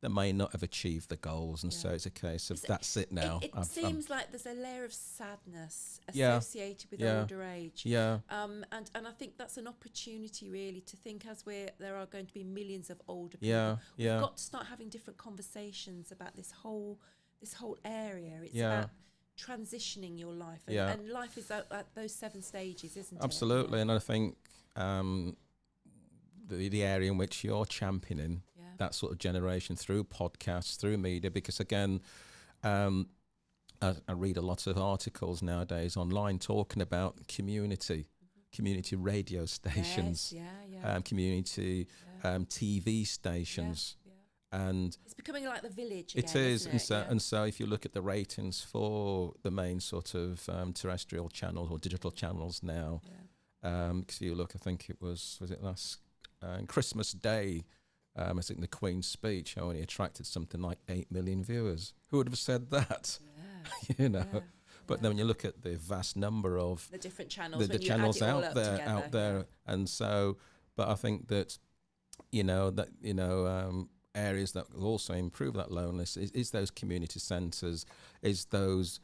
may not have achieved the goals, and so it's a case of that's it now. It seems like there's a layer of sadness Yeah. associated with older age. Yeah. And I think that's an opportunity really to think, as there are going to be millions of older people. Yeah. We've Yeah. got to start having different conversations about this whole area. It's Yeah. about transitioning your life, and, Yeah. and life is at those 7 stages, isn't it? Absolutely, and I think the area in which you're championing that sort of generation through podcasts, through media, because again, I read a lot of articles nowadays online talking about community radio stations, community TV stations. And it's becoming like the village again, it is, and so if you look at the ratings for the main sort of terrestrial channels or digital channels now, because you look, I think it was it last Christmas Day, I think the Queen's speech only attracted something like 8 million viewers. Who would have said that? But then when you look at the vast number of the different channels, the channels out there, and so, but I think that areas that will also improve that loneliness is those community centres, is those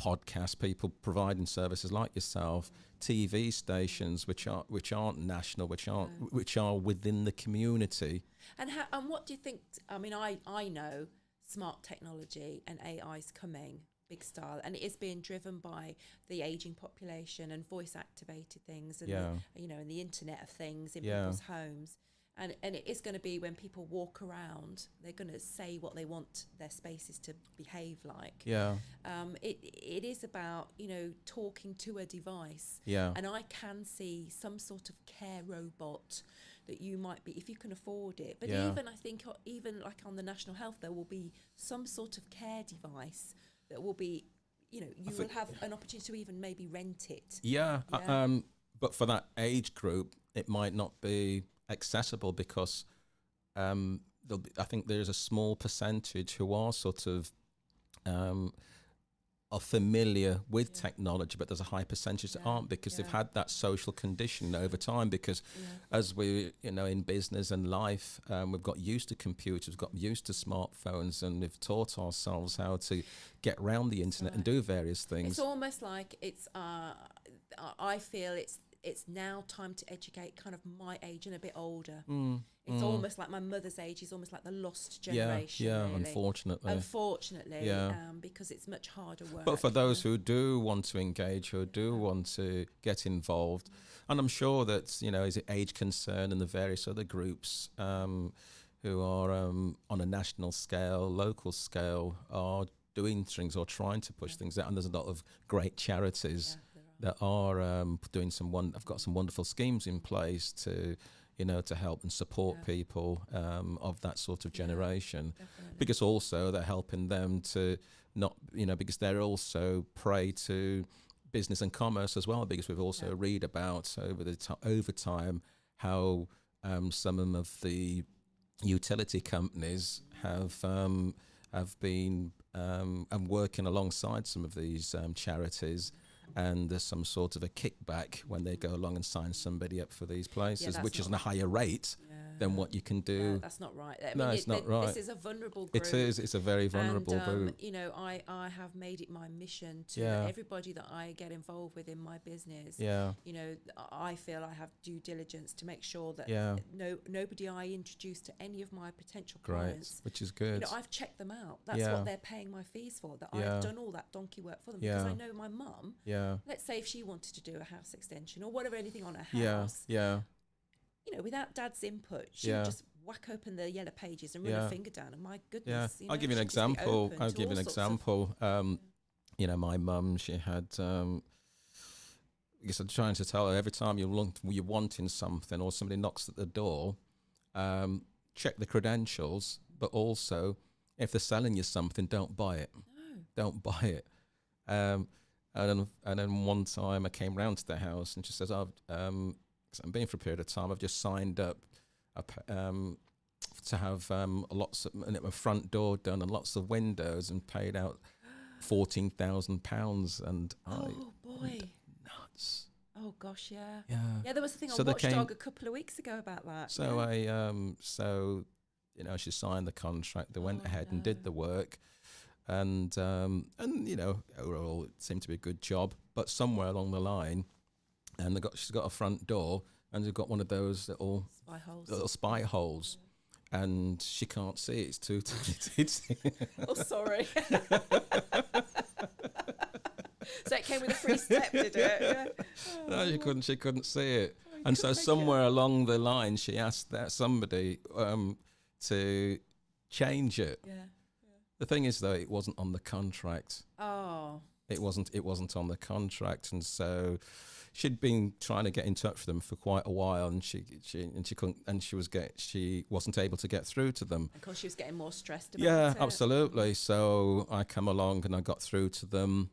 podcasts, people providing services like yourself, TV stations which aren't national, which are within the community. And what do you think? I mean, I know smart technology and AI is coming big style, and it is being driven by the aging population and voice activated things, and and the Internet of Things in people's homes. And it is going to be when people walk around, they're going to say what they want their spaces to behave like. It is about, talking to a device. And I can see some sort of care robot that you might be, if you can afford it. But even, I think, even like on the National Health, there will be some sort of care device that will be, you will have an opportunity to even maybe rent it. But for that age group, it might not be accessible because I think there's a small percentage who are sort of are familiar with technology, but there's a high percentage that aren't, because they've had that social condition over time, because as we in business and life, we've got used to computers, we've got used to smartphones, and we've taught ourselves how to get around the internet and do various things. It's almost like I feel it's now time to educate kind of my age and a bit older. It's almost like my mother's age is almost like the lost generation. Really. Unfortunately, because it's much harder work. But for those who do want to engage, who do want to get involved, and I'm sure that, is it Age Concern and the various other groups who are on a national scale, local scale, are doing things or trying to push things out. And there's a lot of great charities that are doing I've got some wonderful schemes in place to help and support people of that sort of generation, because also they're helping them to not, because they're also prey to business and commerce as well, because we've also read about over time how some of the utility companies have been working alongside some of these charities. And there's some sort of a kickback when they go along and sign somebody up for these places, which is on a higher rate than what you can do. That's not right. It's not right. This is a vulnerable group. It is. It's a very vulnerable group. I have made it my mission to everybody that I get involved with in my business. I feel I have due diligence to make sure that nobody I introduce to any of my potential clients, which is good. I've checked them out. That's what they're paying my fees for. That I've done all that donkey work for them, because I know my mum. Let's say if she wanted to do a house extension or whatever, anything on her house. Without Dad's input, she would just whack open the yellow pages and run her finger down. And my goodness, I'll give you an example. My mum, she had. I guess I'm trying to tell her, every time you're wanting something or somebody knocks at the door, check the credentials, but also if they're selling you something, don't buy it. Don't buy it. And then one time I came round to the house and she says, I'm being for a period of time, I've just signed up to have lots of a front door done and lots of windows, and paid out £14,000. And boy, nuts. Oh gosh, yeah. There was a thing on So Watchdog a couple of weeks ago about that. So she signed the contract. They went ahead and did the work. And overall it seemed to be a good job, but somewhere along the line, and she's got a front door, and they've got one of those little spy holes, and she can't see it. It's too tiny. Oh, sorry. So it came with a free step, did it? No, she couldn't see it, and so somewhere along the line, she asked somebody to change it. The thing is, though, it wasn't on the contract. Oh. It wasn't on the contract, and so she'd been trying to get in touch with them for quite a while, and she couldn't, and she wasn't able to get through to them. Of course, she was getting more stressed about it. Yeah, absolutely. So I come along and I got through to them,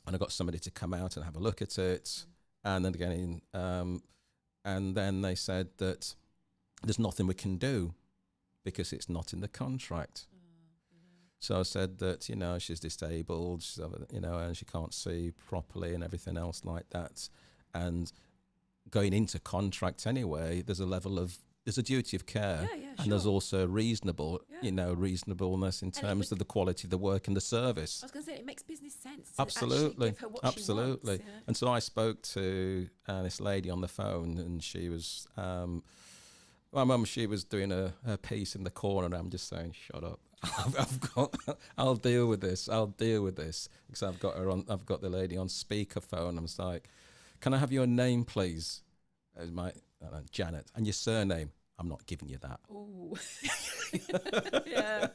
and I got somebody to come out and have a look at it, and then again, and then they said that there's nothing we can do because it's not in the contract. So I said that, she's disabled, and she can't see properly and everything else like that. And going into contract anyway, there's a level of there's a duty of care, Yeah, yeah, and there's sure. also reasonable, Yeah. reasonableness in And it terms of the quality of the work and the service. I was going to say, it makes business sense to Absolutely, actually give her what absolutely. she wants. And so I spoke to this lady on the phone, and she was, my mum. She was doing her piece in the corner, and I'm just saying, "Shut up! I'll deal with this. I'll deal with this." Because I've got her on. I've got the lady on speakerphone. I was like, "Can I have your name, please?" It was my Janet, and your surname. I'm not giving you that. Ooh. Yeah.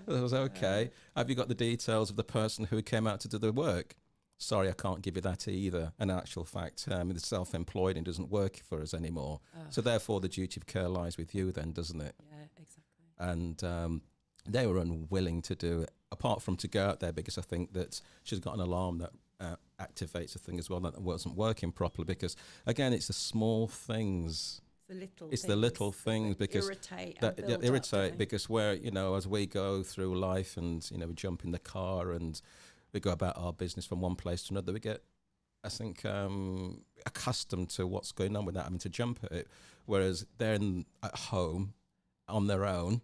I was okay. Have you got the details of the person who came out to do the work? Sorry, I can't give you that either. In actual fact, the self-employed and doesn't work for us anymore. So therefore, the duty of care lies with you then, doesn't it? Yeah, exactly. And they were unwilling to do it, apart from to go out there, because I think that she's got an alarm that activates a thing as well that wasn't working properly. Because again, it's the small things. It's the little things because irritate that and build irritate up, because where as we go through life and we jump in the car and we go about our business from one place to another, we get, I think, accustomed to what's going on without having to jump at it. Whereas they're at home on their own,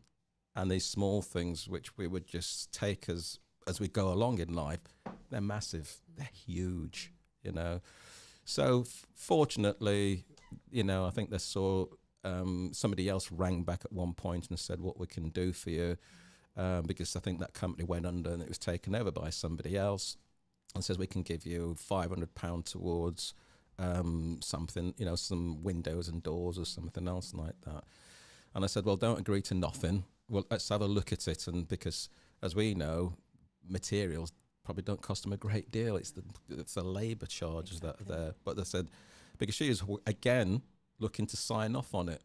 and these small things which we would just take as we go along in life, they're massive, they're huge, So fortunately, I think they saw somebody else rang back at one point and said what we can do for you, because I think that company went under and it was taken over by somebody else, and says we can give you £500 towards something, some windows and doors or something else like that. And I said, well, don't agree to nothing. Well, let's have a look at it. And because, as we know, materials probably don't cost them a great deal. It's the labour charges that are there. But they said, because she is, again, looking to sign off on it.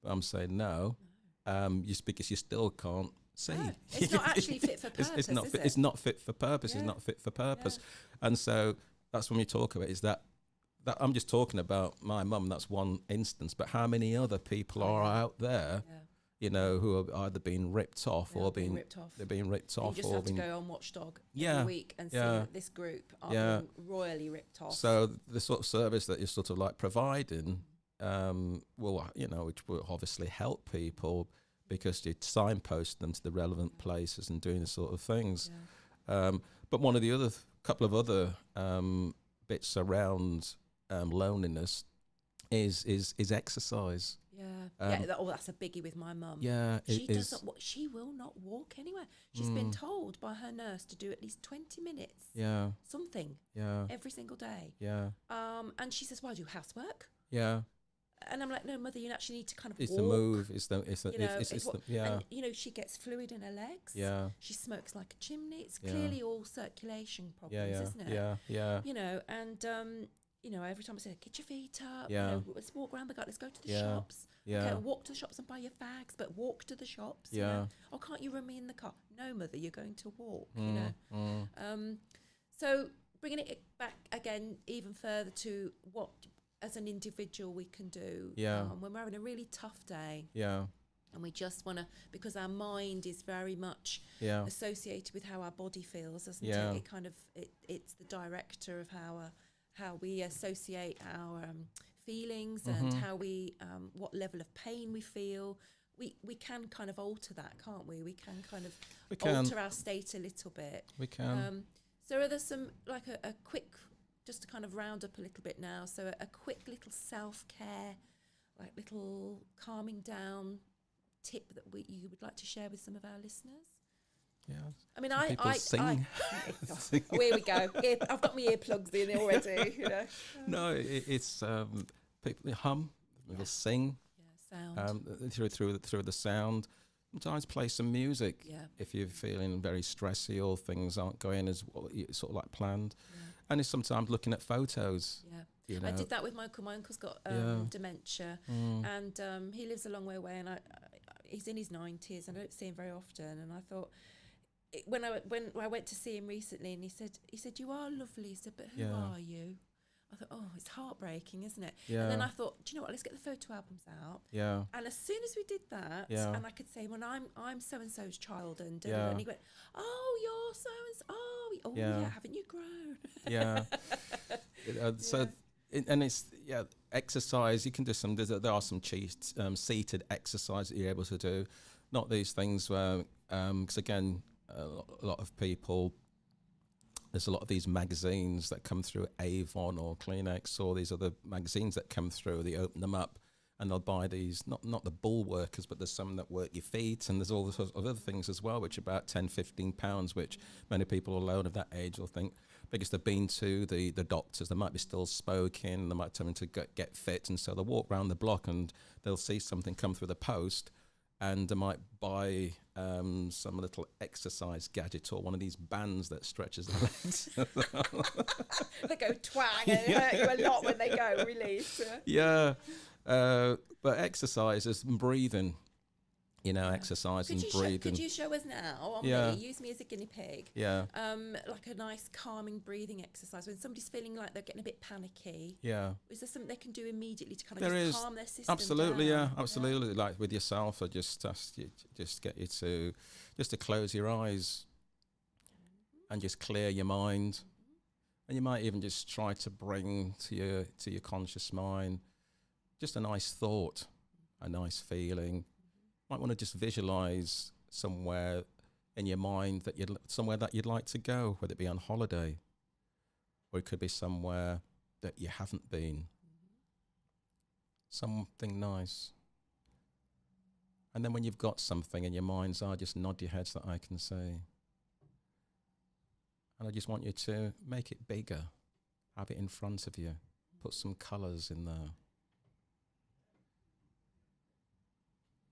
But I'm saying no, because you still can't see. No, it's not actually fit for purpose, it's not is fit, it? It's not fit for purpose. Yeah. It's not fit for purpose. Yeah. And so that's when we talk about is that I'm just talking about my mum. That's one instance. But how many other people are out there, who are either being ripped off or being ripped off. They're being ripped off. You just or have to being, go on Watchdog Yeah, every week and see that this group are being royally ripped off. So the sort of service that you're sort of like providing, which will obviously help people because you signpost them to the relevant places and doing the sort of things. Yeah. But one of the other couple of other bits around loneliness is exercise. Yeah, that's a biggie with my mum. Yeah, she will not walk anywhere. She's been told by her nurse to do at least 20 minutes. Yeah. Something. Yeah. Every single day. Yeah. And she says, "Well, I do housework." Yeah. And I'm like, "No, mother, you actually need to kind of It's walk." the move. It's the And she gets fluid in her legs. Yeah. She smokes like a chimney. It's Yeah. clearly all circulation problems, isn't it? Yeah. Yeah. And every time I say, "Get your feet up," Yeah. let's walk around the garden, let's go to the Yeah. shops. Yeah. Okay, walk to the shops and buy your fags, but walk to the shops. Yeah. Oh, can't you run me in the car? No, mother, you're going to walk. So bringing it back again even further to what, as an individual, we can do. Yeah. When we're having a really tough day. Yeah. And we just want to, because our mind is very much associated with how our body feels, doesn't it? It kind of it's the director of how we associate our feelings and how we what level of pain we feel. We can kind of alter that, can't we? We can kind of alter our state a little bit. We can. So are there some, like a quick, just to kind of round up a little bit now, so a quick little self-care, like little calming down tip that you would like to share with some of our listeners? Yeah. I mean, sing. Oh, here we go. I've got my earplugs in already. No, it's people hum, they'll sing. Yeah, sound. Through the sound. Sometimes play some music. Yeah. If you're feeling very stressy or things aren't going as sort of like planned, and it's sometimes looking at photos. Yeah. I did that with my uncle. My uncle's got dementia, and he lives a long way away, and he's in his 90s, and I don't see him very often. And I thought, when I went to see him recently, and he said, "You are lovely." He said, "But who are you?" I thought, oh, it's heartbreaking, isn't it? Yeah. And then I thought, do you know what? Let's get the photo albums out. Yeah. And as soon as we did that, and I could say, well, I'm so and so's child, and he went, oh, you're so and so. Oh, yeah. Haven't you grown? Yeah. So, and it's exercise, you can do there are some seated exercise that you're able to do. Not these things where, because again, a lot of people, there's a lot of these magazines that come through, Avon or Kleenex or these other magazines that come through. They open them up and they'll buy these, not the bull workers, but there's some that work your feet, and there's all sorts of other things as well, which are about 10, 15 pounds, which many people alone of that age will think, because they've been to the doctors, they might be still smoking, they might tell them to get fit, and so they'll walk around the block and they'll see something come through the post, and they might buy some little exercise gadget or one of these bands that stretches the legs. They go twang, and it hurt you a lot when they go release. Yeah. But exercise is breathing, exercise and breathing. Could you show us now on Yeah. me? Use me as a guinea pig. Yeah. Like a nice calming breathing exercise when somebody's feeling like they're getting a bit panicky. Yeah. Is there something they can do immediately to kind There of is. calm their system Absolutely, down? yeah, absolutely. Like with yourself, I just get you to close your eyes and just clear your mind, and you might even just try to bring to your conscious mind just a nice thought, a nice feeling. Might want to just visualize somewhere in your mind that you'd like to go, whether it be on holiday, or it could be somewhere that you haven't been. Something nice. And then when you've got something in your mind's eye, just nod your head so that I can see. And I just want you to make it bigger. Have it in front of you. Put some colours in there.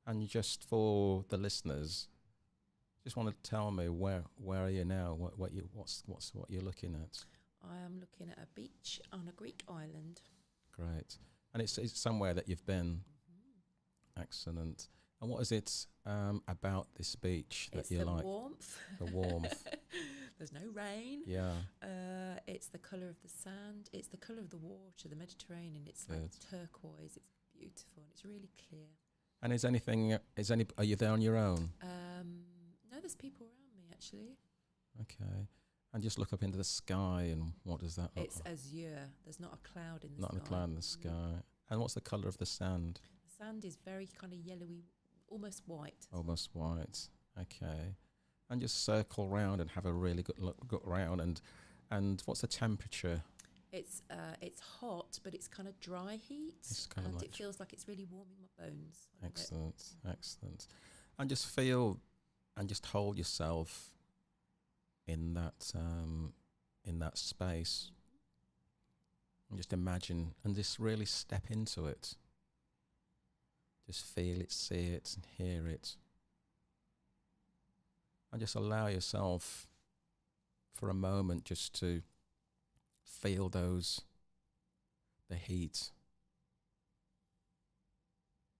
And just for the listeners, just want to tell me where are you now? What you're looking at? I am looking at a beach on a Greek island. Great. And it's somewhere that you've been. Excellent. And what is it about this beach that you like? Warmth. The warmth. There's no rain. Yeah. It's the colour of the sand. It's the colour of the water, the Mediterranean. It's Good. like turquoise. It's beautiful. And it's really clear. And are you there on your own? No, there's people around me actually. Okay. And just look up into the sky, and what does that look It's like? azure. There's not a cloud in the Not sky. a cloud in the sky. And what's the colour of the sand? The sand is very kind of yellowy, almost white. Almost white. Okay. And just circle round and have a really good look round. And what's the temperature? It's hot, but it's kind of dry heat, It's kind of and like it feels like it's really warming my bones. Excellent, excellent. And just feel and just hold yourself in that space. And just imagine and just really step into it. Just feel it, see it, and hear it. And just allow yourself for a moment just to feel the heat.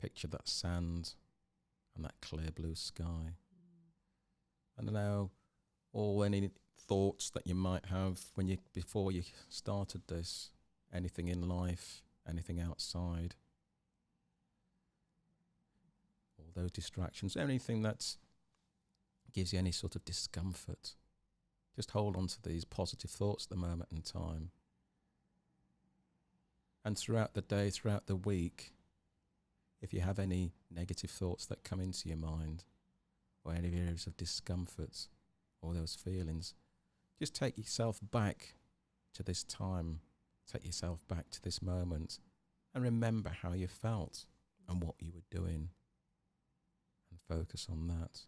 Picture that sand and that clear blue sky. And allow any thoughts that you might have before you started this, anything in life, anything outside, all those distractions, anything that gives you any sort of discomfort. Just hold on to these positive thoughts at the moment in time. And throughout the day, throughout the week, if you have any negative thoughts that come into your mind, or any areas of discomfort, or those feelings, just take yourself back to this time, take yourself back to this moment, and remember how you felt and what you were doing, and focus on that.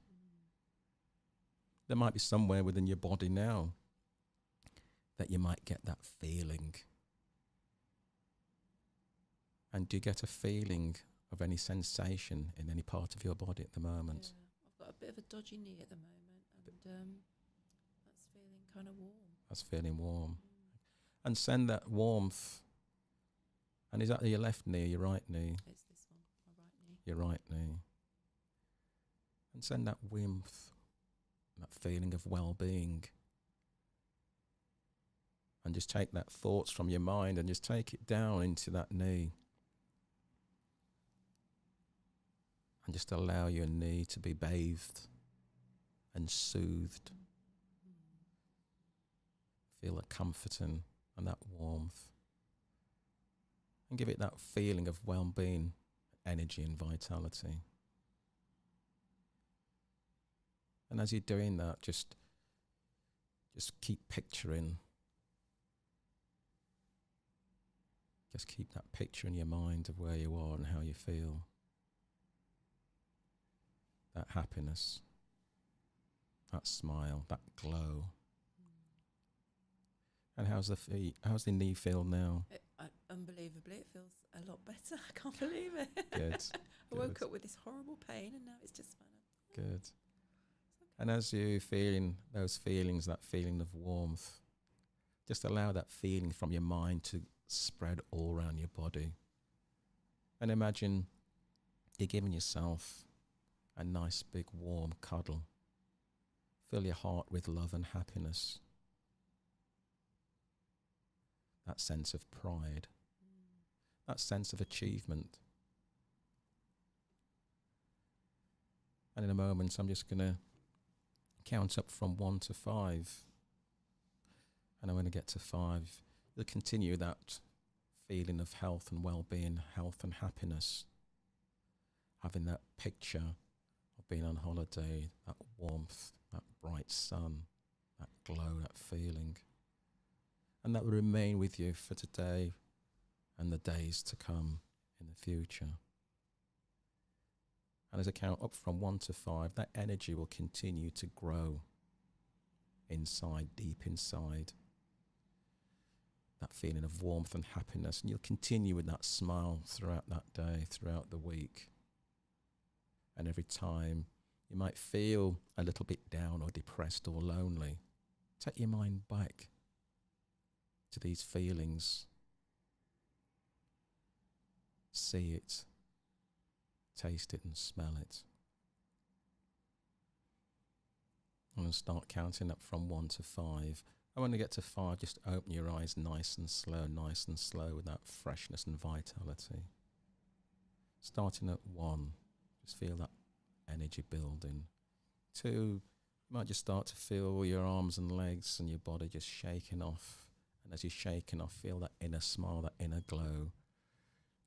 There might be somewhere within your body now that you might get that feeling. And do you get a feeling of any sensation in any part of your body at the moment? Yeah. I've got a bit of a dodgy knee at the moment, and that's feeling kind of warm. That's feeling warm. And send that warmth. And is that your left knee or your right knee? It's this one, my right knee. Your right knee. And send that warmth, that feeling of well-being. And just take that thoughts from your mind and just take it down into that knee. And just allow your knee to be bathed and soothed. Feel that comforting and that warmth. and give it that feeling of well-being, energy and vitality. And as you're doing that, just keep picturing. Just keep that picture in your mind of where you are and how you feel. That happiness, that smile, that glow. And how's the knee feel now? Unbelievably, it feels a lot better. I can't believe it. Good. I woke up with this horrible pain, and now it's just fine. Good. And as you're feeling those feelings, that feeling of warmth, just allow that feeling from your mind to spread all around your body. And imagine you're giving yourself a nice big warm cuddle. Fill your heart with love and happiness. That sense of pride. That sense of achievement. And in a moment, I'm just going to count up from 1 to 5. And when I get to 5, you'll continue that feeling of health and well-being, health and happiness. Having that picture of being on holiday, that warmth, that bright sun, that glow, that feeling. And that will remain with you for today and the days to come in the future. And as I count up from 1 to 5, that energy will continue to grow inside, deep inside. That feeling of warmth and happiness. And you'll continue with that smile throughout that day, throughout the week. And every time you might feel a little bit down or depressed or lonely, take your mind back to these feelings. See it, taste it and smell it. And start counting up from 1 to 5. And when you get to 5, just open your eyes nice and slow with that freshness and vitality. Starting at 1, just feel that energy building. 2, you might just start to feel your arms and legs and your body just shaking off. And as you're shaking off, feel that inner smile, that inner glow.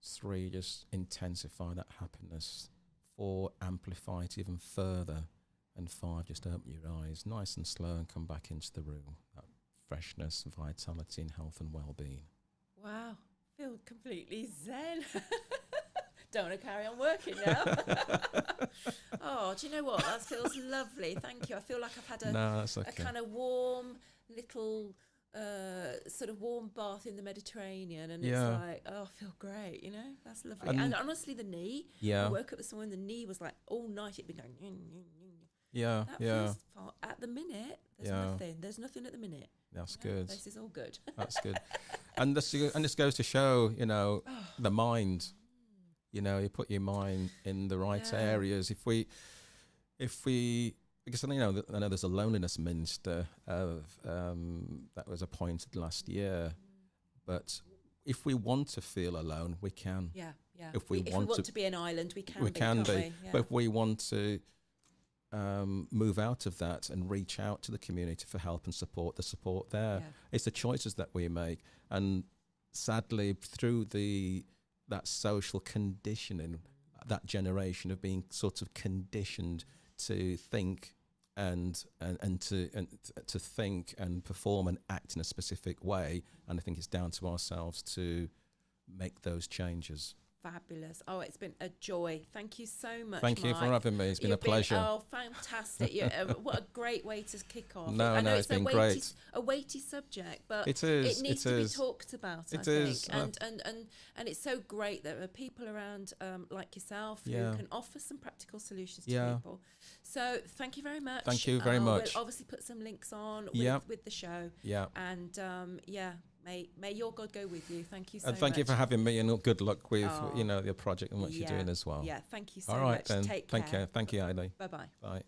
3, just intensify that happiness. 4, amplify it even further. And 5, just open your eyes nice and slow and come back into the room. That freshness, vitality and health and well-being. Wow, feel completely zen. Don't want to carry on working now. Oh, do you know what? That feels lovely. Thank you. I feel like I've had a kind of warm little sort of warm bath in the Mediterranean, and it's like, oh, I feel great, you know. That's lovely. And honestly, the knee, I woke up this morning, the knee was like all night it'd been going that feels far. At the minute there's nothing at the minute. That's good. This is all good. That's good. And this goes to show, you know, the mind, you know, you put your mind in the right areas. If we because, you know, I know there's a loneliness minister that was appointed last year, but if we want to feel alone, we can. Yeah. If we want to be an island, we can. We can be. Yeah. But if we want to move out of that and reach out to the community for help and support, the support there. Yeah. It's the choices that we make, and sadly, through that social conditioning, that generation of being sort of conditioned to think and to think and perform and act in a specific way. And I think it's down to ourselves to make those changes. Fabulous. Oh, it's been a joy. Thank you so much, Thank you Mike. for having me. It's been a pleasure. Oh, fantastic. What a great way to kick off. No, I know it's been great. A weighty subject, but it needs to be talked about, I think. And it's so great that there are people around like yourself who can offer some practical solutions to people. So thank you very much. Thank you very much. We'll obviously put some links on with the show. Yeah. And May your God go with you. Thank you so much. And thank you for having me, and good luck with your project and what you're doing as well. Yeah, thank you so much. All right, much. then. Take care. Thank you, Ailey. Bye-bye. Bye.